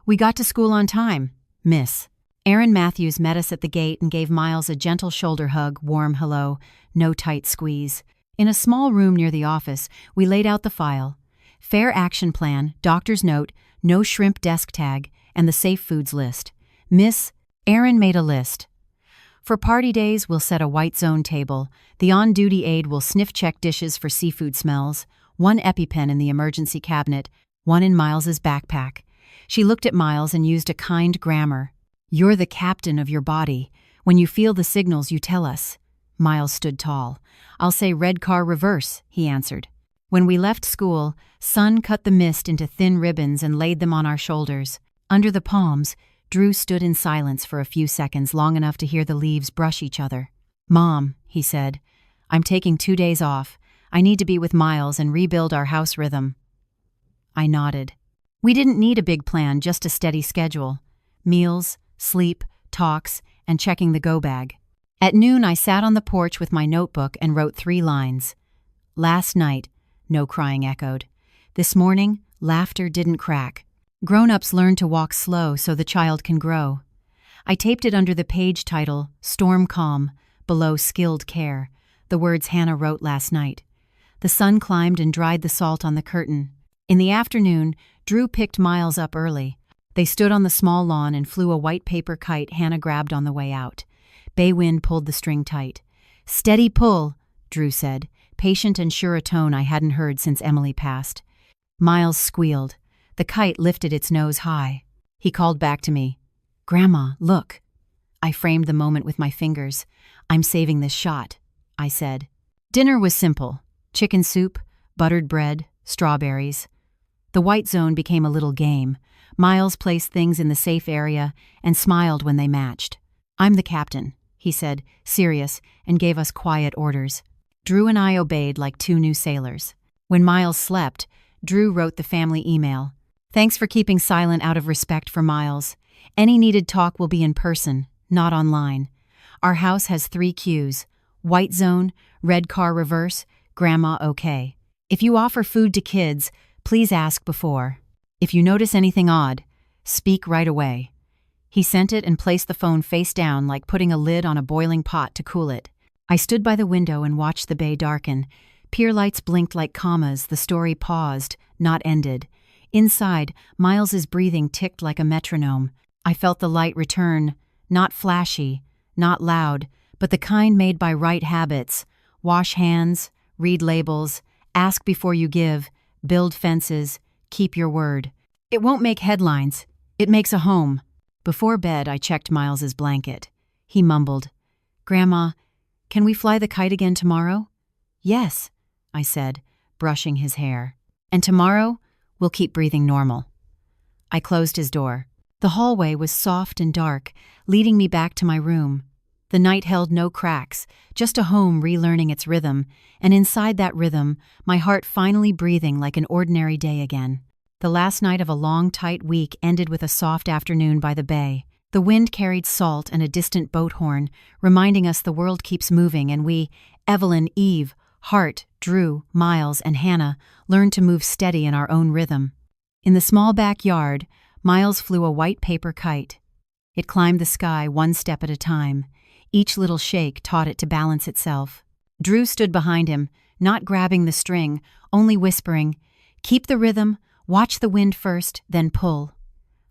"We got to school on time, Miss." Aaron Matthews met us at the gate and gave Miles a gentle shoulder hug, warm hello, no tight squeeze. In a small room near the office, we laid out the file. Fair action plan, doctor's note, no shrimp desk tag, and the safe foods list. Miss, Aaron made a list. For party days, we'll set a white zone table. The on-duty aide will sniff-check dishes for seafood smells. 1 EpiPen in the emergency cabinet, 1 in Miles's backpack. She looked at Miles and used a kind grammar. "You're the captain of your body. When you feel the signals, you tell us." Miles stood tall. "I'll say red car reverse," he answered. When we left school, Sun cut the mist into thin ribbons and laid them on our shoulders. Under the palms, Drew stood in silence for a few seconds, long enough to hear the leaves brush each other. "Mom," he said, "I'm taking 2 days off. I need to be with Miles and rebuild our house rhythm." I nodded. We didn't need a big plan, just a steady schedule. Meals, sleep, talks, and checking the go bag. At noon, I sat on the porch with my notebook and wrote 3 lines. "Last night," no crying echoed. "This morning, laughter didn't crack. Grown-ups learn to walk slow so the child can grow." I taped it under the page title, "Storm Calm," below "Skilled Care," the words Hannah wrote last night. The sun climbed and dried the salt on the curtain. In the afternoon, Drew picked Miles up early. They stood on the small lawn and flew a white paper kite Hannah grabbed on the way out. Bay wind pulled the string tight. "Steady pull," Drew said, patient and sure a tone I hadn't heard since Emily passed. Miles squealed. The kite lifted its nose high. He called back to me, "Grandma, look." I framed the moment with my fingers. "I'm saving this shot," I said. Dinner was simple. Chicken soup, buttered bread, strawberries. The white zone became a little game. Miles placed things in the safe area and smiled when they matched. "I'm the captain," he said, serious, and gave us quiet orders. Drew and I obeyed like 2 new sailors. When Miles slept, Drew wrote the family email. "Thanks for keeping silent out of respect for Miles. Any needed talk will be in person, not online. Our house has 3 Qs: white zone, red car reverse, Grandma okay. If you offer food to kids, please ask before. If you notice anything odd, speak right away." He sent it and placed the phone face down, like putting a lid on a boiling pot to cool it. I stood by the window and watched the bay darken. Pier lights blinked like commas, the story paused, not ended. Inside, Miles's breathing ticked like a metronome. I felt the light return, not flashy, not loud, but the kind made by right habits. Wash hands, read labels, ask before you give, build fences, keep your word. It won't make headlines. It makes a home. Before bed, I checked Miles's blanket. He mumbled, "Grandma, can we fly the kite again tomorrow?" "Yes," I said, brushing his hair. "And tomorrow, we'll keep breathing normal." I closed his door. The hallway was soft and dark, leading me back to my room. The night held no cracks, just a home relearning its rhythm, and inside that rhythm, my heart finally breathing like an ordinary day again. The last night of a long, tight week ended with a soft afternoon by the bay. The wind carried salt and a distant boat horn, reminding us the world keeps moving, and we, Evelyn, Eve, Hart, Drew, Miles, and Hannah, learned to move steady in our own rhythm. In the small backyard, Miles flew a white paper kite. It climbed the sky one step at a time. Each little shake taught it to balance itself. Drew stood behind him, not grabbing the string, only whispering, "Keep the rhythm, watch the wind first, then pull."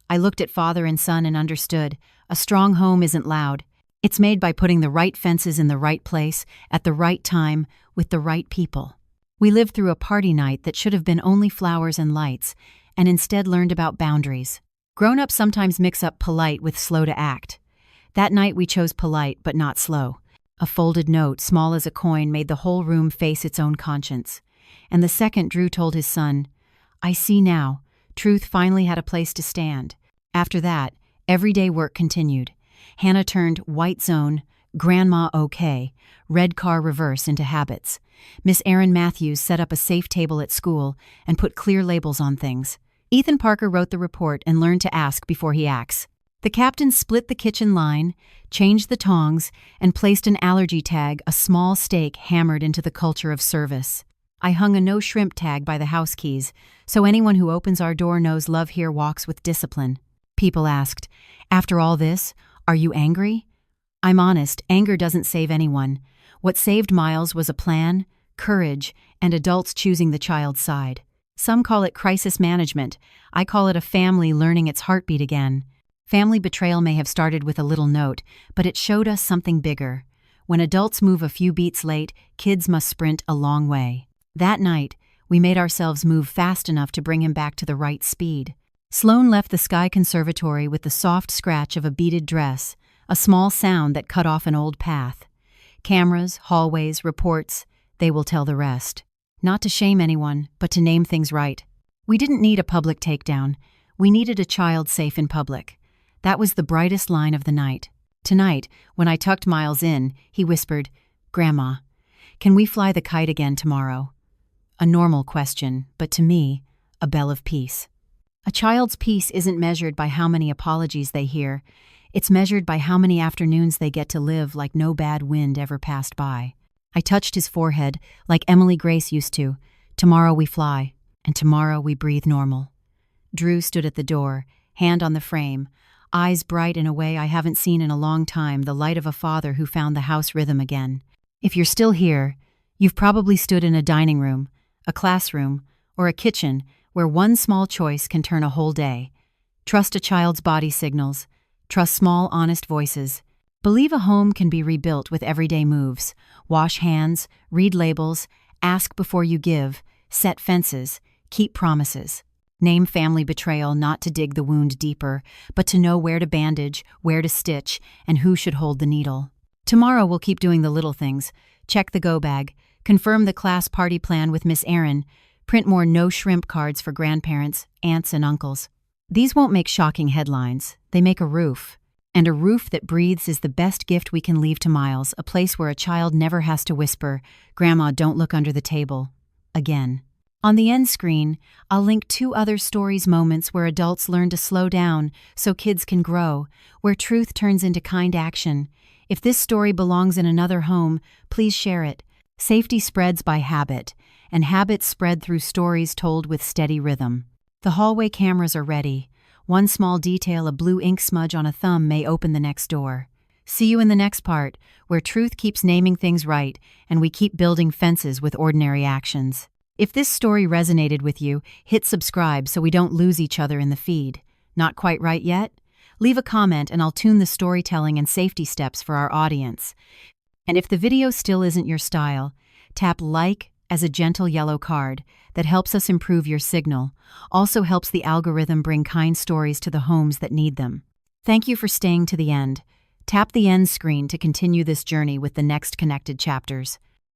I looked at father and son and understood. A strong home isn't loud. It's made by putting the right fences in the right place, at the right time, with the right people. We lived through a party night that should have been only flowers and lights, and instead learned about boundaries. Grown-ups sometimes mix up polite with slow to act. That night we chose polite, but not slow. A folded note, small as a coin, made the whole room face its own conscience. And the second Drew told his son, "I see now. Truth finally had a place to stand." After that, everyday work continued. Hannah turned white zone, grandma okay, red car reverse into habits. Miss Erin Matthews set up a safe table at school and put clear labels on things. Ethan Parker wrote the report and learned to ask before he acts. The captain split the kitchen line, changed the tongs, and placed an allergy tag, a small stake hammered into the culture of service. I hung a no shrimp tag by the house keys, so anyone who opens our door knows love here walks with discipline. People asked, "After all this, are you angry?" I'm honest, anger doesn't save anyone. What saved Miles was a plan, courage, and adults choosing the child's side. Some call it crisis management. I call it a family learning its heartbeat again. Family betrayal may have started with a little note, but it showed us something bigger. When adults move a few beats late, kids must sprint a long way. That night, we made ourselves move fast enough to bring him back to the right speed. Sloane left the Sky Conservatory with the soft scratch of a beaded dress, a small sound that cut off an old path. Cameras, hallways, reports, they will tell the rest. Not to shame anyone, but to name things right. We didn't need a public takedown. We needed a child safe in public. That was the brightest line of the night. Tonight, when I tucked Miles in, he whispered, "Grandma, can we fly the kite again tomorrow?" A normal question, but to me, a bell of peace. A child's peace isn't measured by how many apologies they hear. It's measured by how many afternoons they get to live like no bad wind ever passed by. I touched his forehead like Emily Grace used to. Tomorrow we fly, and tomorrow we breathe normal. Drew stood at the door, hand on the frame, eyes bright in a way I haven't seen in a long time, the light of a father who found the house rhythm again. If you're still here, you've probably stood in a dining room, a classroom, or a kitchen where one small choice can turn a whole day. Trust a child's body signals. Trust small, honest voices. Believe a home can be rebuilt with everyday moves. Wash hands, read labels, ask before you give, set fences, keep promises. Name family betrayal not to dig the wound deeper, but to know where to bandage, where to stitch, and who should hold the needle. Tomorrow we'll keep doing the little things. Check the go bag, confirm the class party plan with Miss Erin, print more no shrimp cards for grandparents, aunts, and uncles. These won't make shocking headlines. They make a roof. And a roof that breathes is the best gift we can leave to Miles, a place where a child never has to whisper, "Grandma, don't look under the table," again. On the end screen, I'll link 2 other stories, moments where adults learn to slow down so kids can grow, where truth turns into kind action. If this story belongs in another home, please share it. Safety spreads by habit, and habits spread through stories told with steady rhythm. The hallway cameras are ready. One small detail, a blue ink smudge on a thumb, may open the next door. See you in the next part, where truth keeps naming things right and we keep building fences with ordinary actions. If this story resonated with you, hit subscribe so we don't lose each other in the feed. Not quite right yet? Leave a comment and I'll tune the storytelling and safety steps for our audience. And if the video still isn't your style, tap like as a gentle yellow card that helps us improve your signal, also helps the algorithm bring kind stories to the homes that need them. Thank you for staying to the end. Tap the end screen to continue this journey with the next connected chapters.